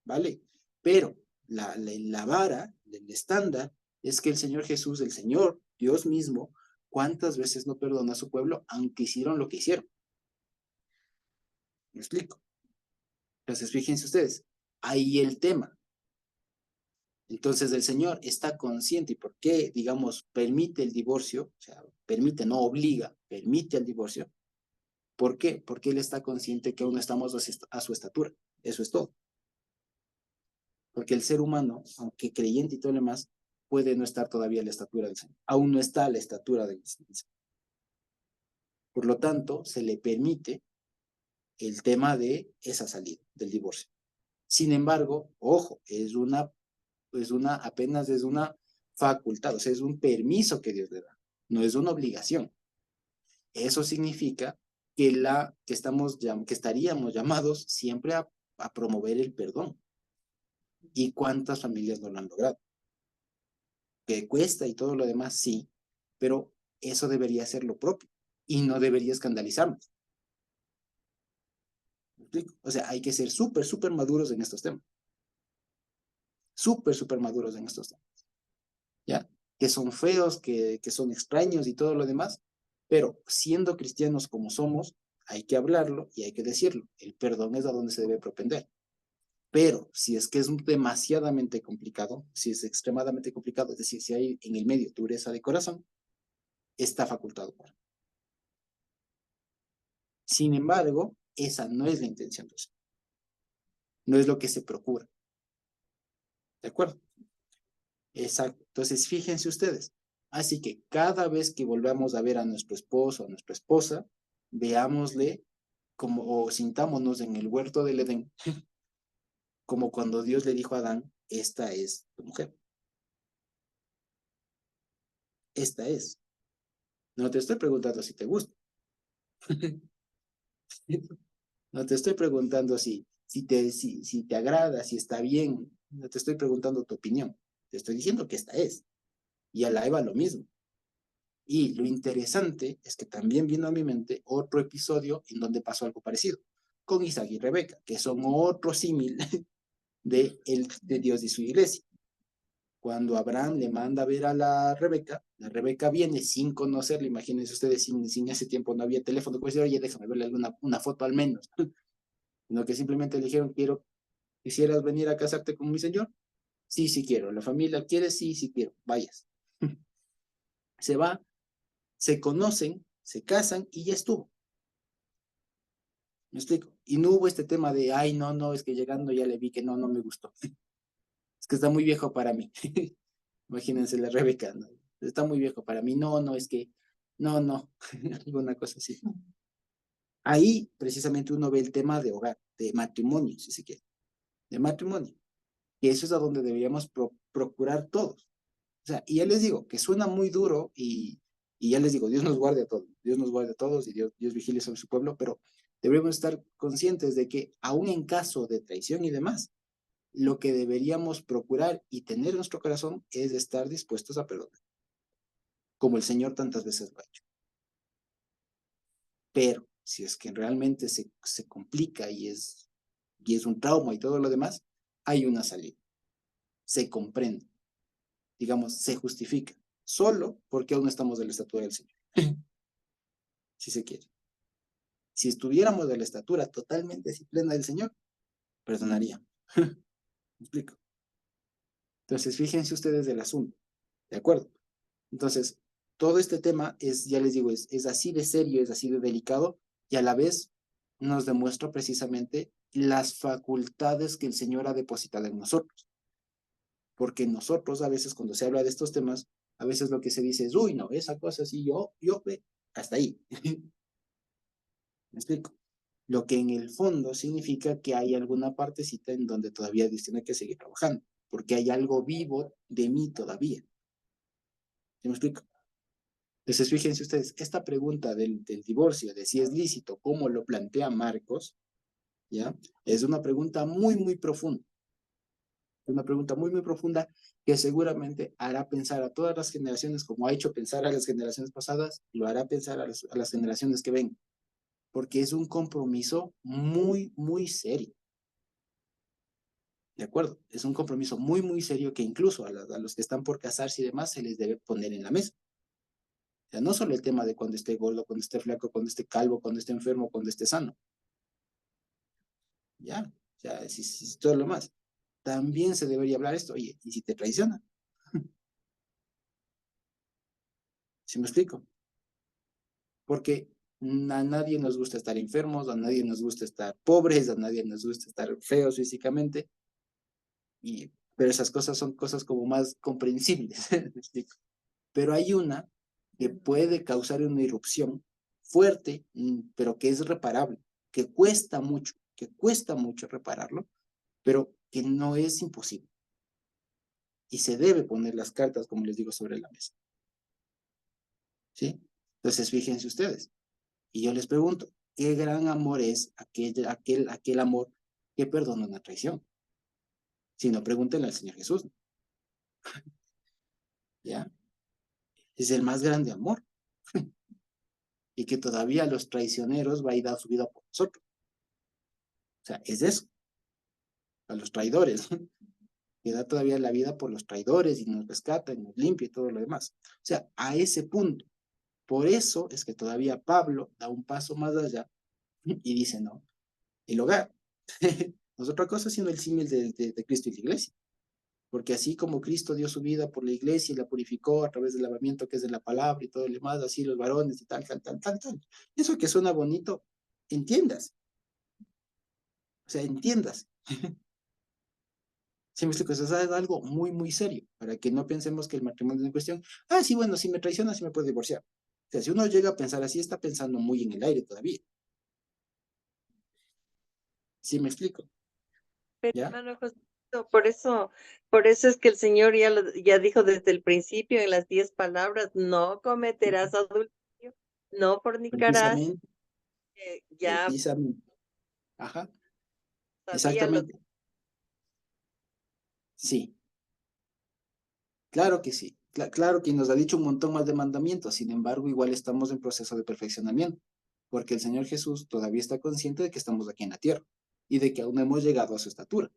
¿vale? Pero la vara, el estándar, es que el Señor Jesús, el Señor, Dios mismo, ¿cuántas veces no perdona a su pueblo aunque hicieron lo que hicieron? ¿Me explico? Entonces, fíjense ustedes, ahí el tema. Entonces, el Señor está consciente y por qué, digamos, permite el divorcio, o sea, permite, no obliga, permite el divorcio. ¿Por qué? Porque Él está consciente que aún no estamos a su estatura. Eso es todo. Porque el ser humano, aunque creyente y todo lo demás, puede no estar todavía a la estatura del Señor. Aún no está a la estatura del Señor. Por lo tanto, se le permite el tema de esa salida, del divorcio. Sin embargo, ojo, apenas es una facultad, o sea, es un permiso que Dios le da, no es una obligación. Eso significa que estaríamos llamados siempre a promover el perdón. ¿Y cuántas familias no lo han logrado? Que cuesta y todo lo demás, sí, pero eso debería ser lo propio y no debería escandalizarnos. ¿Me explico? O sea, hay que ser súper, súper maduros en estos temas. Súper, súper maduros en estos temas. ¿Ya? Que son feos, que son extraños y todo lo demás, pero siendo cristianos como somos, hay que hablarlo y hay que decirlo. El perdón es a donde se debe propender. Pero si es que es demasiadamente complicado, si es extremadamente complicado, es decir, si hay en el medio dureza de corazón, está facultado. Sin embargo, esa no es la intención de Dios. No es lo que se procura. ¿De acuerdo? Exacto. Entonces, fíjense ustedes. Así que cada vez que volvamos a ver a nuestro esposo o a nuestra esposa, veámosle como, o sintámonos en el huerto del Edén, como cuando Dios le dijo a Adán, esta es tu mujer. Esta es. No te estoy preguntando si te gusta. No te estoy preguntando si te agrada, si está bien. No te estoy preguntando tu opinión. Te estoy diciendo que esta es. Y a la Eva lo mismo. Y lo interesante es que también vino a mi mente otro episodio en donde pasó algo parecido, con Isaac y Rebeca, que son otro símil de Dios y su iglesia. Cuando Abraham le manda a ver a la Rebeca viene sin conocerla, imagínense ustedes, sin ese tiempo no había teléfono, pues oye, déjame verle una foto al menos, sino que simplemente le dijeron, ¿quisieras venir a casarte con mi señor? Sí, sí quiero. ¿La familia quiere? Sí, sí quiero. Vayas. Se va, se conocen, se casan y ya estuvo. ¿Me explico? Y no hubo este tema de, ay, no, es que llegando ya le vi que no me gustó. Es que está muy viejo para mí. Imagínense la Rebeca, ¿no? Está muy viejo para mí. No, es que, no, alguna cosa así. Ahí precisamente uno ve el tema de hogar, de matrimonio, si se quiere, de matrimonio. Y eso es a donde deberíamos procurar todos. O sea, y ya les digo que suena muy duro y ya les digo, Dios nos guarde a todos, Dios nos guarde a todos y Dios vigile sobre su pueblo, pero debemos estar conscientes de que aún en caso de traición y demás, lo que deberíamos procurar y tener en nuestro corazón es estar dispuestos a perdonar, como el Señor tantas veces lo ha hecho. Pero si es que realmente se complica y es un trauma y todo lo demás, hay una salida. Se comprende, digamos, se justifica, solo porque aún estamos de la estatura del Señor, si se quiere. Si estuviéramos de la estatura totalmente así plena del Señor, perdonaríamos. ¿Me explico? Entonces, fíjense ustedes del asunto, ¿de acuerdo? Entonces, todo este tema es, ya les digo, es así de serio, es así de delicado, y a la vez nos demuestra precisamente las facultades que el Señor ha depositado en nosotros. Porque nosotros a veces cuando se habla de estos temas, a veces lo que se dice es, uy, no, esa cosa así, hasta ahí. ¿Me explico? Lo que en el fondo significa que hay alguna partecita en donde todavía Dios tiene que seguir trabajando, porque hay algo vivo de mí todavía. ¿Sí me explico? Entonces, fíjense ustedes, esta pregunta del divorcio, de si es lícito, como lo plantea Marcos, ¿ya? Es una pregunta muy, muy profunda. Una pregunta muy, muy profunda que seguramente hará pensar a todas las generaciones, como ha hecho pensar a las generaciones pasadas, lo hará pensar a las generaciones que ven, porque es un compromiso muy, muy serio. ¿De acuerdo? Es un compromiso muy, muy serio que incluso a los que están por casarse y demás se les debe poner en la mesa. O sea, no solo el tema de cuando esté gordo, cuando esté flaco, cuando esté calvo, cuando esté enfermo, cuando esté sano. Ya, o sea, si todo lo más. También se debería hablar esto, oye, ¿y si te traiciona? ¿Sí me explico? Porque a nadie nos gusta estar enfermos, a nadie nos gusta estar pobres, a nadie nos gusta estar feos físicamente, pero esas cosas son cosas como más comprensibles, ¿me explico? Pero hay una que puede causar una irrupción fuerte, pero que es reparable, que cuesta mucho repararlo, pero que no es imposible. Y se debe poner las cartas, como les digo, sobre la mesa. ¿Sí? Entonces, fíjense ustedes. Y yo les pregunto, ¿qué gran amor es aquel amor que perdona una traición? Si no, pregúntenle al Señor Jesús. ¿Ya? Es el más grande amor. Y que todavía a los traicioneros va a ir a dar su vida por nosotros. O sea, es eso. A los traidores. Que da todavía la vida por los traidores y nos rescata y nos limpia y todo lo demás. O sea, a ese punto. Por eso es que todavía Pablo da un paso más allá y dice, no, el hogar. No es otra cosa sino el símil de Cristo y la iglesia. Porque así como Cristo dio su vida por la iglesia y la purificó a través del lavamiento que es de la palabra y todo lo demás, así los varones y tal. Eso que suena bonito, entiendas. O sea, entiendas. Sí, me explico, eso es algo muy, muy serio, para que no pensemos que el matrimonio en cuestión, sí, bueno, si me traiciona, sí me puedo divorciar. O sea, si uno llega a pensar así, está pensando muy en el aire todavía. ¿Sí me explico? Pero, ¿Ya? hermano José, por eso es que el Señor ya dijo desde el principio en las 10 palabras, no cometerás adulterio, no fornicarás, Precisamente, ya precisamente. Ajá, sabía lo exactamente. Sí, claro que sí. Claro que nos ha dicho un montón más de mandamientos, sin embargo, igual estamos en proceso de perfeccionamiento, porque el Señor Jesús todavía está consciente de que estamos aquí en la tierra y de que aún no hemos llegado a su estatura.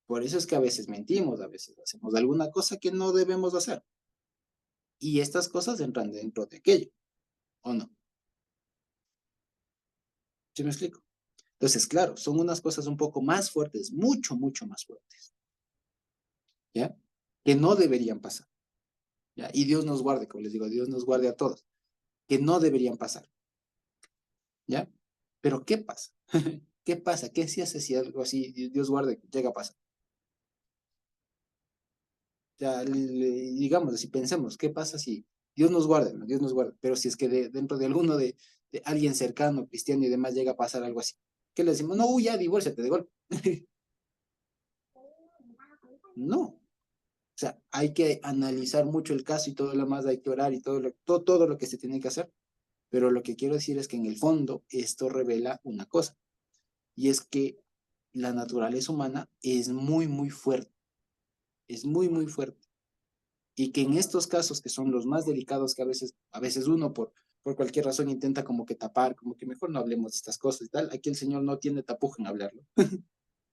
Por eso es que a veces mentimos, a veces hacemos alguna cosa que no debemos hacer. Y estas cosas entran dentro de aquello, ¿o no? ¿Sí me explico? Entonces, claro, son unas cosas un poco más fuertes, mucho, mucho más fuertes, ¿ya? Que no deberían pasar, ¿ya? Y Dios nos guarde, como les digo, Dios nos guarde a todos, que no deberían pasar, ¿ya? Pero ¿qué pasa? ¿Qué pasa? ¿Qué se hace si algo así, Dios guarde, llega a pasar? Ya, digamos, si pensemos, ¿qué pasa si Dios nos guarda, ¿no? Dios nos guarda, pero si es que dentro de alguno de alguien cercano, cristiano y demás, llega a pasar algo así, ¿qué le decimos? No, ya, divórciate de golpe. No. O sea, hay que analizar mucho el caso y todo lo más, hay que orar y todo lo que se tiene que hacer, pero lo que quiero decir es que en el fondo esto revela una cosa, y es que la naturaleza humana es muy, muy fuerte. Es muy, muy fuerte. Y que en estos casos que son los más delicados, que a veces uno por cualquier razón intenta como que tapar, como que mejor no hablemos de estas cosas y tal, aquí el Señor no tiene tapujo en hablarlo,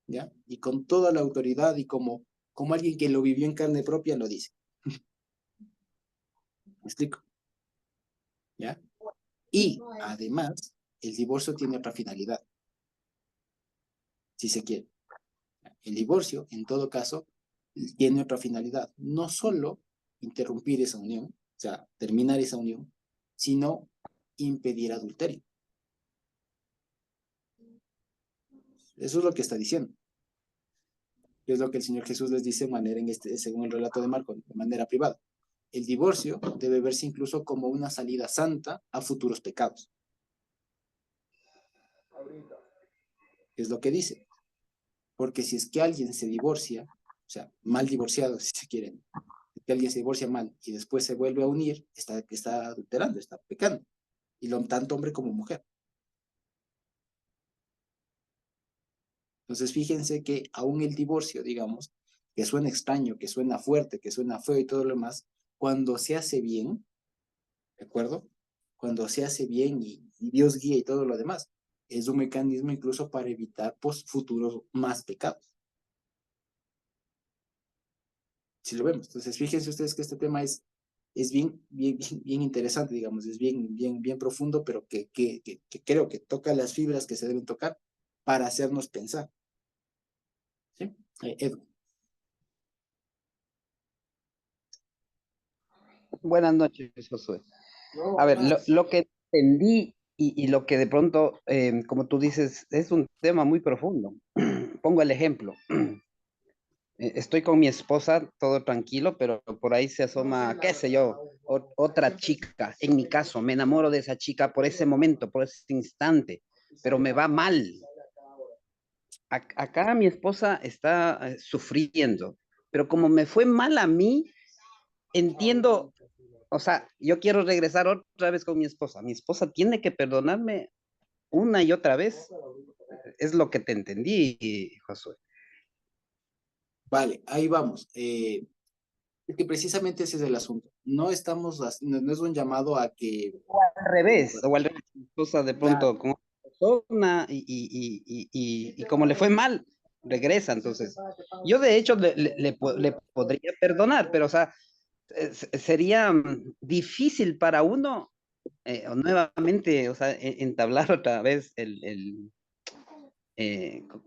¿ya? Y con toda la autoridad y como alguien que lo vivió en carne propia lo dice. ¿Me explico? ¿Ya? Y además, el divorcio tiene otra finalidad, si se quiere. El divorcio, en todo caso, tiene otra finalidad. No solo interrumpir esa unión, o sea, terminar esa unión, sino impedir adulterio. Eso es lo que está diciendo. Es lo que el Señor Jesús les dice de manera según el relato de Marco, de manera privada. El divorcio debe verse incluso como una salida santa a futuros pecados. Es lo que dice. Porque si es que alguien se divorcia, o sea, mal divorciado, si se quieren, que alguien se divorcia mal y después se vuelve a unir, está adulterando, está pecando. Y lo tanto hombre como mujer. Entonces, fíjense que aún el divorcio, digamos, que suena extraño, que suena fuerte, que suena feo y todo lo demás, cuando se hace bien, ¿de acuerdo? Cuando se hace bien y Dios guía y todo lo demás, es un mecanismo incluso para evitar futuros más pecados. Si lo vemos. Entonces, fíjense ustedes que este tema es bien interesante, digamos, es bien profundo, pero que creo que toca las fibras que se deben tocar para hacernos pensar. ¿Sí? Edu. Buenas noches, Josué. A ver, lo que entendí y lo que de pronto, como tú dices, es un tema muy profundo. Pongo el ejemplo. Estoy con mi esposa, todo tranquilo, pero por ahí se asoma, qué sé yo, otra chica. En mi caso, me enamoro de esa chica por ese momento, por ese instante, pero me va mal. Acá mi esposa está sufriendo, pero como me fue mal a mí, entiendo. O sea, yo quiero regresar otra vez con mi esposa. Mi esposa tiene que perdonarme una y otra vez. Es lo que te entendí, Josué. Vale, ahí vamos. Porque precisamente ese es el asunto. No no es un llamado a que... Al revés, o al revés, mi esposa de Claro. pronto con otra persona y como le fue mal, regresa. Entonces, yo de hecho le podría perdonar, pero o sea, sería difícil para uno nuevamente, o sea, entablar otra vez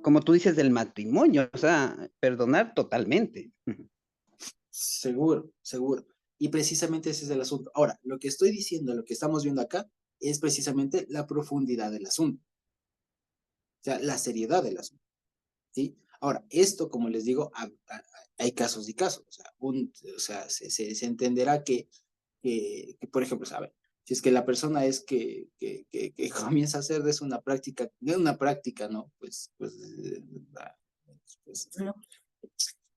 como tú dices, del matrimonio, o sea, perdonar totalmente. Seguro, seguro. Y precisamente ese es el asunto. Ahora, lo que estoy diciendo, lo que estamos viendo acá, es precisamente la profundidad del asunto. O sea, la seriedad del asunto. ¿Sí? Ahora, esto, como les digo, hay casos y casos. O sea, se entenderá por ejemplo, ¿sabe? Si es que la persona es que comienza a hacer de eso una práctica, ¿no? Pues,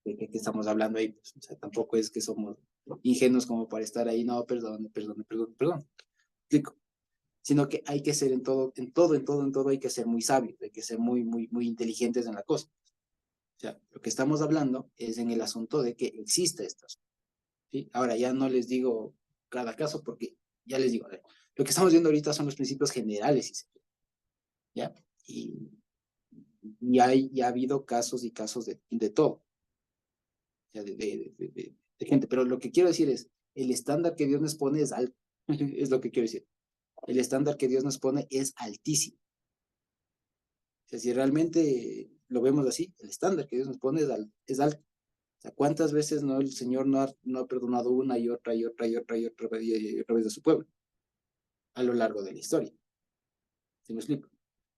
¿de qué estamos hablando ahí? Pues, o sea, tampoco es que somos ingenuos como para estar ahí, no, perdón. Explico. Sino que hay que ser en todo hay que ser muy sabios, hay que ser muy inteligentes en la cosa. O sea, lo que estamos hablando es en el asunto de que existe esto. ¿Sí? Ahora ya no les digo cada caso porque ya les digo, a ver, lo que estamos viendo ahorita son los principios generales, si se quiere, ¿ya? Ya ha habido casos y casos de todo, o sea, de gente, pero lo que quiero decir es, el estándar que Dios nos pone es alto, es lo que quiero decir. El estándar que Dios nos pone es altísimo. O sea, si realmente lo vemos así, el estándar que Dios nos pone es alto. O sea, ¿cuántas veces no el Señor no ha perdonado una y otra y otra y otra y otra vez y otra vez de su pueblo a lo largo de la historia? ¿Sí me explico?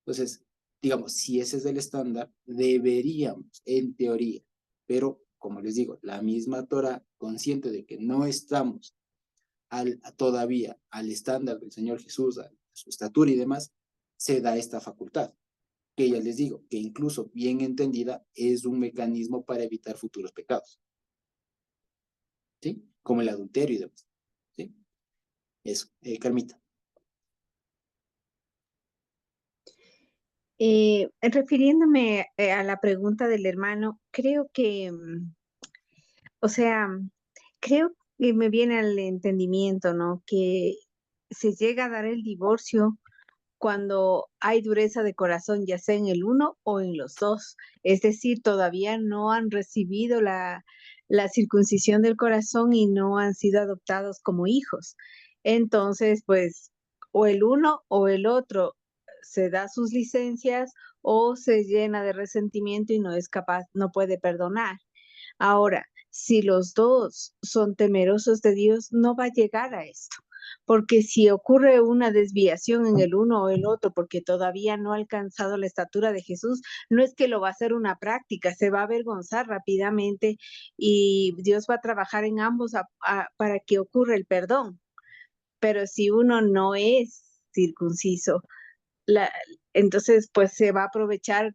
Entonces, digamos, si ese es el estándar, deberíamos, en teoría, pero como les digo, la misma Torah, consciente de que no estamos todavía al estándar del Señor Jesús, a su estatura y demás, se da esta facultad, que ya les digo, que incluso bien entendida es un mecanismo para evitar futuros pecados, ¿sí? Como el adulterio y demás, ¿sí? Eso, Carmita. Refiriéndome a la pregunta del hermano, creo que, o sea, creo que me viene al entendimiento, ¿no? Que se llega a dar el divorcio cuando hay dureza de corazón, ya sea en el uno o en los dos. Es decir, todavía no han recibido la circuncisión del corazón y no han sido adoptados como hijos. Entonces, pues, o el uno o el otro se da sus licencias o se llena de resentimiento y no es capaz, no puede perdonar. Ahora, si los dos son temerosos de Dios, no va a llegar a esto, porque si ocurre una desviación en el uno o el otro, porque todavía no ha alcanzado la estatura de Jesús, no es que lo va a hacer una práctica, se va a avergonzar rápidamente y Dios va a trabajar en ambos para que ocurra el perdón. Pero si uno no es circunciso, la, entonces pues se va a aprovechar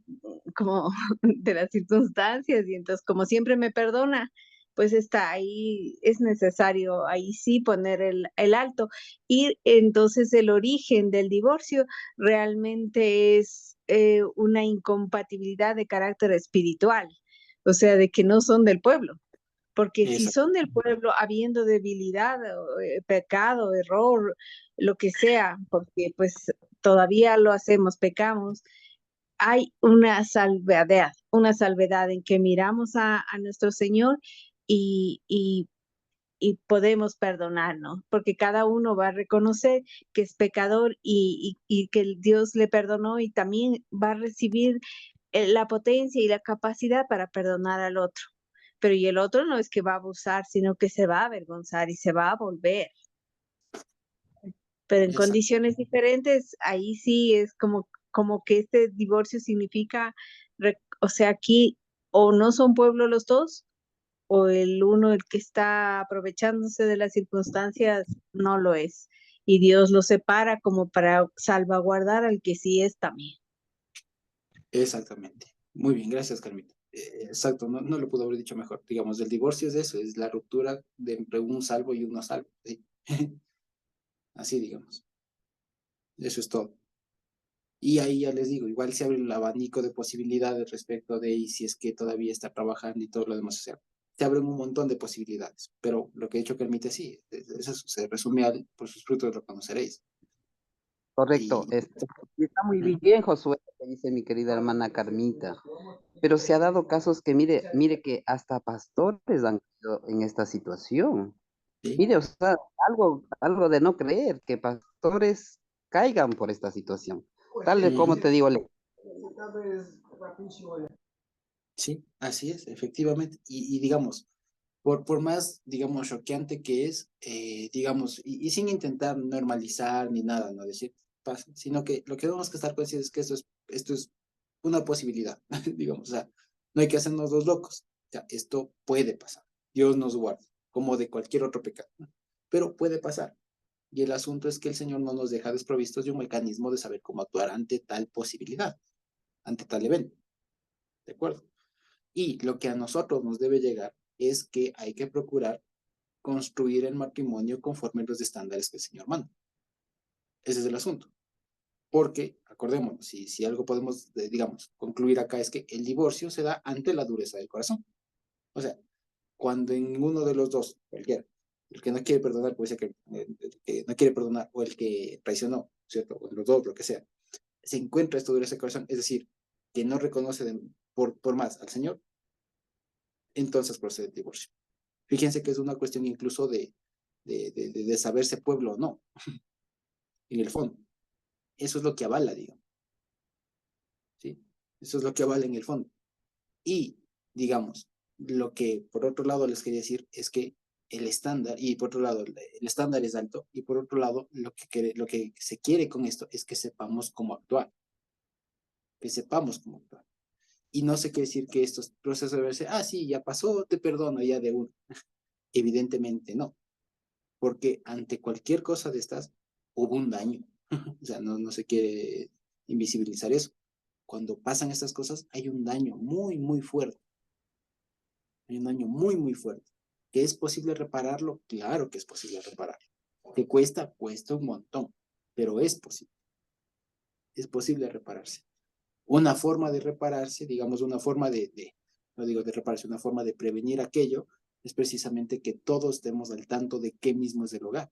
como de las circunstancias y entonces como siempre me perdona, pues está ahí, es necesario ahí sí poner el alto. Y entonces el origen del divorcio realmente es una incompatibilidad de carácter espiritual, o sea, de que no son del pueblo. Porque si Exacto. son del pueblo, habiendo debilidad, pecado, error, lo que sea, porque pues todavía lo hacemos, pecamos, hay una salvedad en que miramos a nuestro Señor y, y, y podemos perdonarnos, porque cada uno va a reconocer que es pecador y que Dios le perdonó y también va a recibir la potencia y la capacidad para perdonar al otro. Pero y el otro no es que va a abusar, sino que se va a avergonzar y se va a volver. Pero en Exacto. condiciones diferentes, ahí sí es como que este divorcio significa, o sea, aquí o no son pueblo los dos, o el uno, el que está aprovechándose de las circunstancias, no lo es. Y Dios lo separa como para salvaguardar al que sí es también. Exactamente. Muy bien, gracias, Carmita. Exacto, no lo puedo haber dicho mejor. Digamos, el divorcio es eso, es la ruptura de entre un salvo y uno salvo. ¿Sí? Así, digamos. Eso es todo. Y ahí ya les digo, igual se abre el abanico de posibilidades respecto de y si es que todavía está trabajando y todo lo demás. O sea, se abren un montón de posibilidades. Pero lo que he dicho Carmita, sí, eso se resume al por sus frutos lo conoceréis. Correcto. Y Y está muy bien, Josué, lo que dice mi querida hermana Carmita. Pero se ha dado casos que, mire que hasta pastores han caído en esta situación. sí, Mire, o sea, algo de no creer que pastores caigan por esta situación. Tal de como te digo, sí, así es, efectivamente. Y digamos, por más, digamos, choqueante que es, digamos, y sin intentar normalizar ni nada, no decir, pasa, sino que lo que tenemos que estar conscientes es que esto es una posibilidad, digamos, o sea, no hay que hacernos los locos, o sea, esto puede pasar, Dios nos guarda, como de cualquier otro pecado, ¿no? Pero puede pasar. Y el asunto es que el Señor no nos deja desprovistos de un mecanismo de saber cómo actuar ante tal posibilidad, ante tal evento, ¿de acuerdo? Y lo que a nosotros nos debe llegar es que hay que procurar construir el matrimonio conforme a los estándares que el Señor manda. Ese es el asunto. Porque, acordémonos, si algo podemos, digamos, concluir acá es que el divorcio se da ante la dureza del corazón. O sea, cuando en ninguno de los dos, cualquiera, el que no quiere perdonar, puede ser que el que no quiere perdonar o el que traicionó, ¿cierto? O los dos, lo que sea, se encuentra esta dureza del corazón, es decir, que no reconoce por más al Señor, entonces procede el divorcio. Fíjense que es una cuestión incluso de saberse pueblo o no, en el fondo. Eso es lo que avala, digamos. ¿Sí? Eso es lo que avala en el fondo. Y, digamos, lo que por otro lado les quería decir es que el estándar, y por otro lado, el estándar es alto, y por otro lado, lo que se quiere con esto es que sepamos cómo actuar, que sepamos cómo actuar. Y no se quiere decir que estos procesos deben ser, sí, ya pasó, te perdono ya de uno. Evidentemente no, porque ante cualquier cosa de estas hubo un daño. O sea, no se quiere invisibilizar eso. Cuando pasan estas cosas hay un daño muy, muy fuerte. Hay un daño muy, muy fuerte. ¿Que es posible repararlo? Claro que es posible repararlo. ¿Que cuesta? Cuesta un montón, pero es posible. Es posible repararse. Una forma de repararse, digamos, una forma no digo de repararse, una forma de prevenir aquello, es precisamente que todos estemos al tanto de qué mismo es el hogar,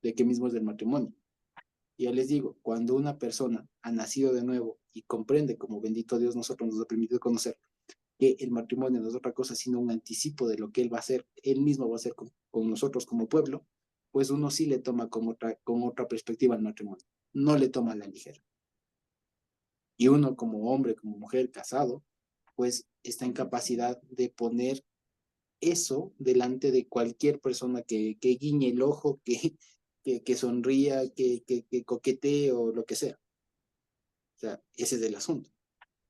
de qué mismo es el matrimonio. Y ya les digo, cuando una persona ha nacido de nuevo y comprende, como bendito Dios nosotros nos ha permitido conocer, que el matrimonio no es otra cosa sino un anticipo de lo que él va a hacer, él mismo va a hacer con nosotros como pueblo, pues uno sí le toma con otra perspectiva al matrimonio, no le toma a la ligera. Y uno como hombre, como mujer, casado, pues está en capacidad de poner eso delante de cualquier persona que guiñe el ojo, que sonría, que coquetee o lo que sea. O sea, ese es el asunto.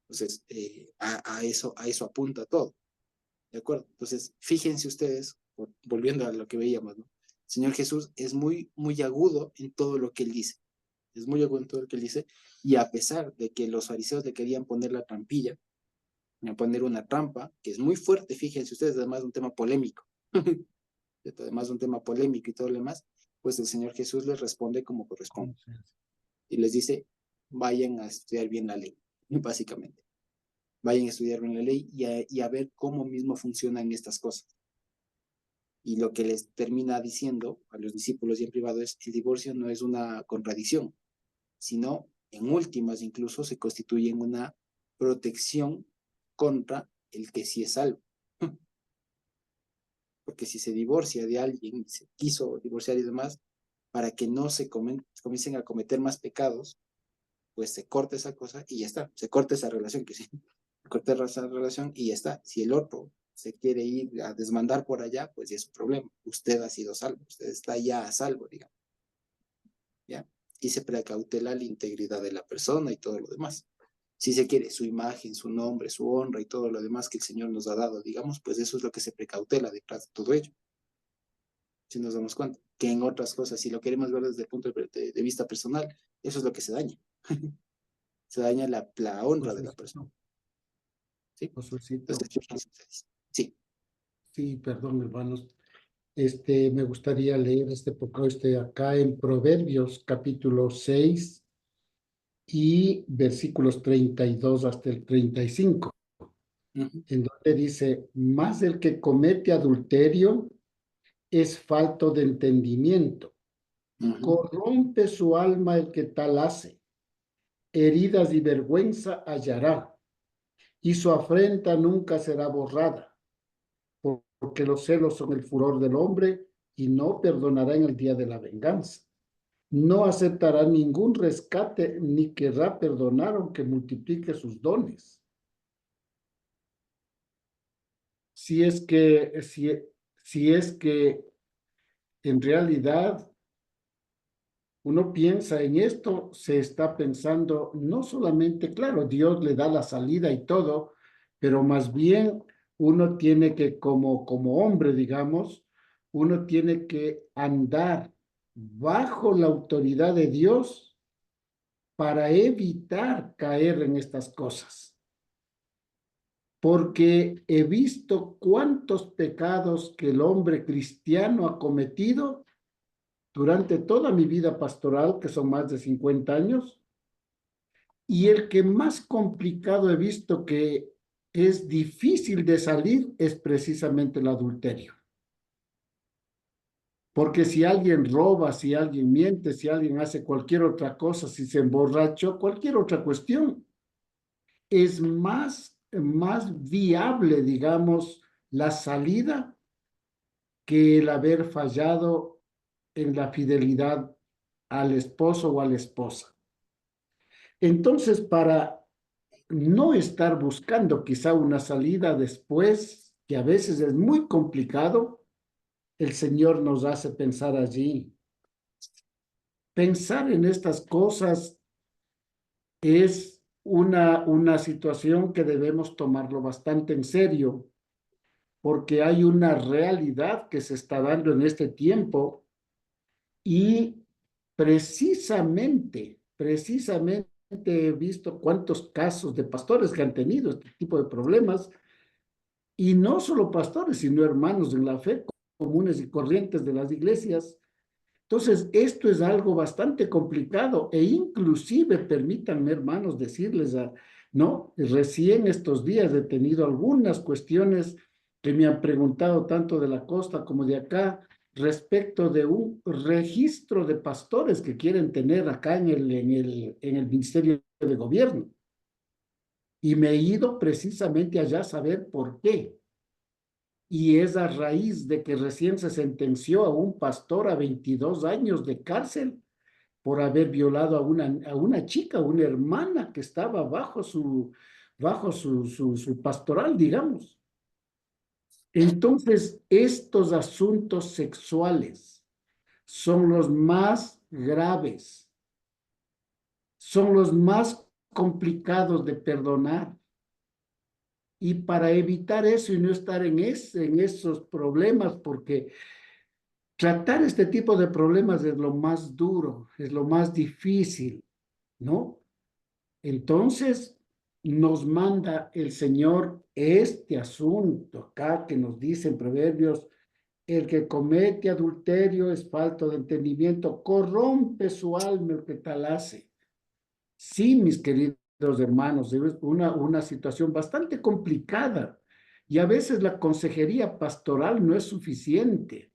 Entonces, a eso apunta todo. ¿De acuerdo? Entonces, fíjense ustedes, volviendo a lo que veíamos, ¿no? El Señor Jesús es muy, muy agudo en todo lo que Él dice. Es muy agudo en todo lo que Él dice. Y a pesar de que los fariseos le querían poner la trampilla, poner una trampa, que es muy fuerte, fíjense ustedes, además de un tema polémico. Además de un tema polémico y todo lo demás, pues el Señor Jesús les responde como corresponde. Y les dice, vayan a estudiar bien la ley, básicamente. Vayan a estudiar bien la ley y a ver cómo mismo funcionan estas cosas. Y lo que les termina diciendo a los discípulos y en privado es, el divorcio no es una contradicción, sino en últimas incluso se constituye en una protección contra el que sí es salvo. Porque si se divorcia de alguien, se quiso divorciar y demás, para que no se comiencen a cometer más pecados, pues se corta esa cosa y ya está, se corta esa relación, que sí, se corta esa relación y ya está. Si el otro se quiere ir a desmandar por allá, pues ya es su problema. Usted ha sido salvo, usted está ya a salvo, digamos. ¿Ya? Y se precautela la integridad de la persona y todo lo demás. Si se quiere su imagen, su nombre, su honra y todo lo demás que el Señor nos ha dado, digamos, pues eso es lo que se precautela detrás de todo ello. Si nos damos cuenta, que en otras cosas, si lo queremos ver desde el punto de vista personal, eso es lo que se daña. Se daña la honra de la persona. ¿Sí? Entonces, sí. Sí, perdón, hermanos. Me gustaría leer poco acá en Proverbios, capítulo 6 y versículos 32 hasta el 35, en donde dice, más el que comete adulterio es falto de entendimiento. Corrompe su alma el que tal hace. Heridas y vergüenza hallará, y su afrenta nunca será borrada, porque los celos son el furor del hombre, y no perdonará en el día de la venganza. No aceptará ningún rescate, ni querrá perdonar aunque multiplique sus dones. Si es que en realidad uno piensa en esto, se está pensando no solamente, claro, Dios le da la salida y todo, pero más bien uno tiene que, como hombre, digamos, uno tiene que andar bajo la autoridad de Dios para evitar caer en estas cosas. Porque he visto cuántos pecados que el hombre cristiano ha cometido durante toda mi vida pastoral, que son más de 50 años, y el que más complicado he visto que es difícil de salir es precisamente el adulterio. Porque si alguien roba, si alguien miente, si alguien hace cualquier otra cosa, si se emborrachó, cualquier otra cuestión, es más viable, digamos, la salida que el haber fallado en la fidelidad al esposo o a la esposa. Entonces, para no estar buscando quizá una salida después, que a veces es muy complicado, el Señor nos hace pensar allí. Pensar en estas cosas es una situación que debemos tomarlo bastante en serio, porque hay una realidad que se está dando en este tiempo y precisamente he visto cuántos casos de pastores que han tenido este tipo de problemas, y no solo pastores, sino hermanos en la fe, comunes y corrientes de las iglesias, Entonces, esto es algo bastante complicado e inclusive, permítanme, hermanos, decirles, ¿no? Recién estos días he tenido algunas cuestiones que me han preguntado tanto de la costa como de acá respecto de un registro de pastores que quieren tener acá en el Ministerio de Gobierno. Y me he ido precisamente allá a saber por qué. Y es a raíz de que recién se sentenció a un pastor a 22 años de cárcel por haber violado a una chica, una hermana que estaba bajo su pastoral, digamos. Entonces, estos asuntos sexuales son los más graves, son los más complicados de perdonar. Y para evitar eso y no estar en esos problemas, porque tratar este tipo de problemas es lo más duro, es lo más difícil, ¿no? Entonces, nos manda el Señor este asunto acá que nos dice en Proverbios: el que comete adulterio es falto de entendimiento, corrompe su alma el que tal hace. Sí, mis queridos hermanos, es una situación bastante complicada y a veces la consejería pastoral no es suficiente.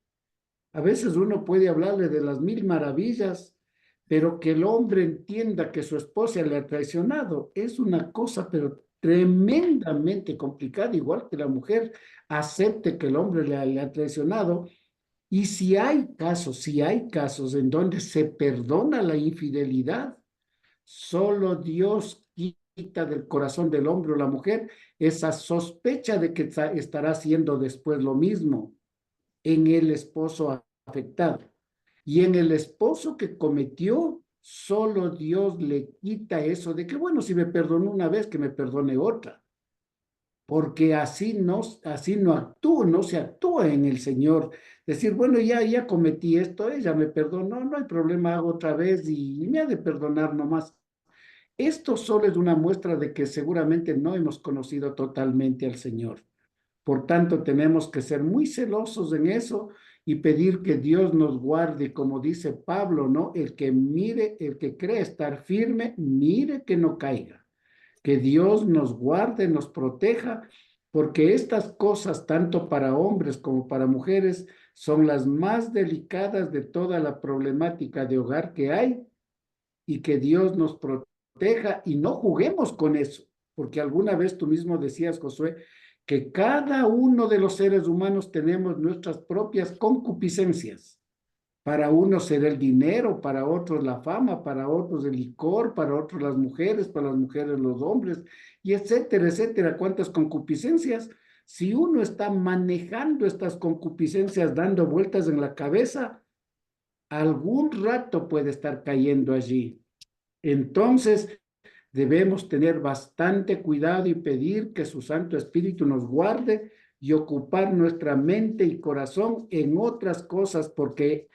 A veces uno puede hablarle de las 1000 maravillas, pero que el hombre entienda que su esposa le ha traicionado es una cosa, pero tremendamente complicada, igual que la mujer acepte que el hombre le ha traicionado. Y si hay casos en donde se perdona la infidelidad, solo Dios quita del corazón del hombre o la mujer esa sospecha de que estará haciendo después lo mismo en el esposo afectado. Y en el esposo que cometió, solo Dios le quita eso de que, bueno, si me perdonó una vez, que me perdone otra. Porque así no actúa, no se actúa en el Señor. Decir, bueno, ya cometí esto, ella me perdonó, no hay problema, hago otra vez y me ha de perdonar nomás. Esto solo es una muestra de que seguramente no hemos conocido totalmente al Señor. Por tanto, tenemos que ser muy celosos en eso y pedir que Dios nos guarde, como dice Pablo, ¿no? El que cree estar firme, mire que no caiga. Que Dios nos guarde, nos proteja, porque estas cosas, tanto para hombres como para mujeres, son las más delicadas de toda la problemática de hogar que hay, y que Dios nos proteja y no juguemos con eso, porque alguna vez tú mismo decías, Josué, que cada uno de los seres humanos tenemos nuestras propias concupiscencias. Para unos será el dinero, para otros la fama, para otros el licor, para otros las mujeres, para las mujeres los hombres, y etcétera, etcétera. ¿Cuántas concupiscencias? Si uno está manejando estas concupiscencias, dando vueltas en la cabeza, algún rato puede estar cayendo allí. Entonces, debemos tener bastante cuidado y pedir que su Santo Espíritu nos guarde y ocupar nuestra mente y corazón en otras cosas, porque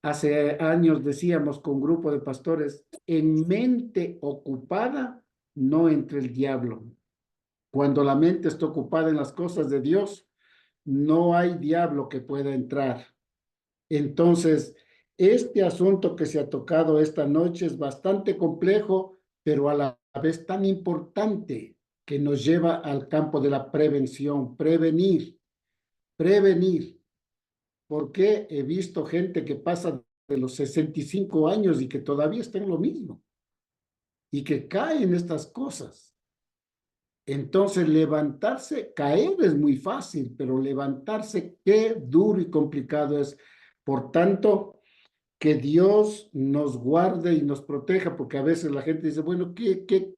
hace años decíamos con un grupo de pastores, en mente ocupada, no entre el diablo. Cuando la mente está ocupada en las cosas de Dios, no hay diablo que pueda entrar. Entonces, este asunto que se ha tocado esta noche es bastante complejo, pero a la vez tan importante, que nos lleva al campo de la prevención, prevenir. Porque he visto gente que pasa de los 65 años y que todavía está en lo mismo y que cae en estas cosas. Entonces, caer es muy fácil, pero levantarse, qué duro y complicado es. Por tanto, que Dios nos guarde y nos proteja, porque a veces la gente dice, bueno, ¿qué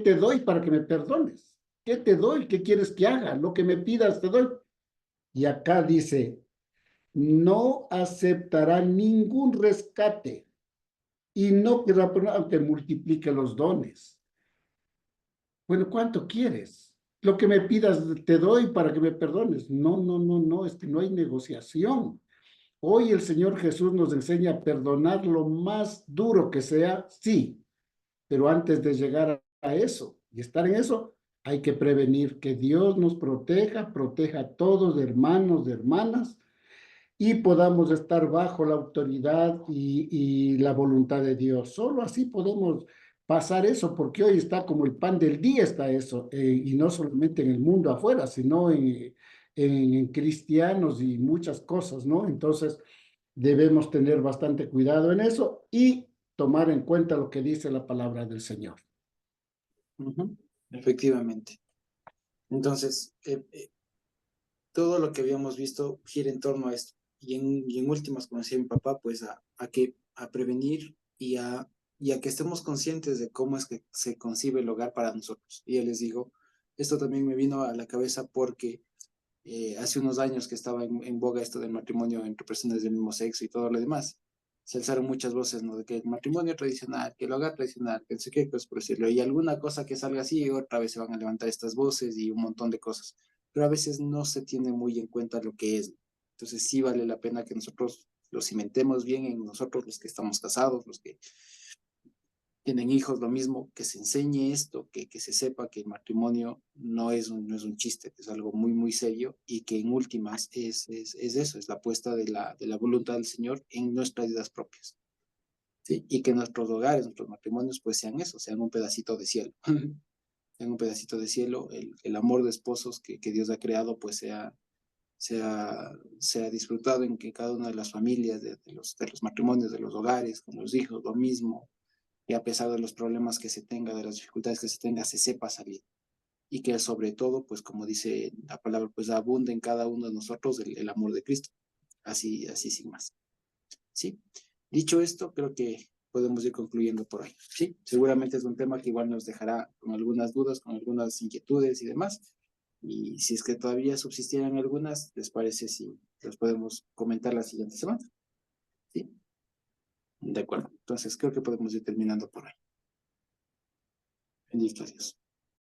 te doy para que me perdones? ¿Qué te doy? ¿Qué quieres que haga? Lo que me pidas te doy. Y acá dice, no aceptará ningún rescate y no querrá, aunque multiplique los dones. Bueno, ¿cuánto quieres? Lo que me pidas te doy para que me perdones. No, es que no hay negociación. Hoy el Señor Jesús nos enseña a perdonar lo más duro que sea, sí, pero antes de llegar a eso y estar en eso, hay que prevenir. Que Dios nos proteja a todos, hermanos, hermanas, y podamos estar bajo la autoridad y la voluntad de Dios. Solo así podemos pasar eso, porque hoy está como el pan del día, está eso, y no solamente en el mundo afuera, sino en cristianos y muchas cosas, ¿no? Entonces, debemos tener bastante cuidado en eso y tomar en cuenta lo que dice la palabra del Señor. Efectivamente. Entonces, todo lo que habíamos visto gira en torno a esto. Y en últimas, como decía mi papá, pues a prevenir y a que estemos conscientes de cómo es que se concibe el hogar para nosotros. Y yo les digo, esto también me vino a la cabeza porque hace unos años que estaba en boga esto del matrimonio entre personas del mismo sexo y todo lo demás. Se alzaron muchas voces, ¿no? De que el matrimonio tradicional, que el hogar tradicional, que no sé qué, pues por decirlo. Y alguna cosa que salga así, otra vez se van a levantar estas voces y un montón de cosas. Pero a veces no se tiene muy en cuenta lo que es. Entonces sí vale la pena que nosotros lo cimentemos bien en nosotros, los que estamos casados, los que tienen hijos, lo mismo, que se enseñe esto, que se sepa que el matrimonio no es un chiste, que es algo muy, muy serio y que en últimas es eso, es la apuesta de la voluntad del Señor en nuestras vidas propias. ¿Sí? Y que nuestros hogares, nuestros matrimonios, pues sean eso, sean un pedacito de cielo. Sean un pedacito de cielo, el amor de esposos que Dios ha creado, pues sea disfrutado en que cada una de las familias, de los matrimonios, de los hogares, con los hijos, lo mismo, y a pesar de los problemas que se tenga, de las dificultades que se tenga, se sepa salir. Y que sobre todo, pues como dice la palabra, pues abunde en cada uno de nosotros el amor de Cristo. Así sin más. ¿Sí? Dicho esto, creo que podemos ir concluyendo por ahí. Sí, seguramente es un tema que igual nos dejará con algunas dudas, con algunas inquietudes y demás. Y si es que todavía subsistieran algunas, ¿les parece si los podemos comentar la siguiente semana? Sí. De acuerdo. Entonces creo que podemos ir terminando por ahí. Bendito Dios.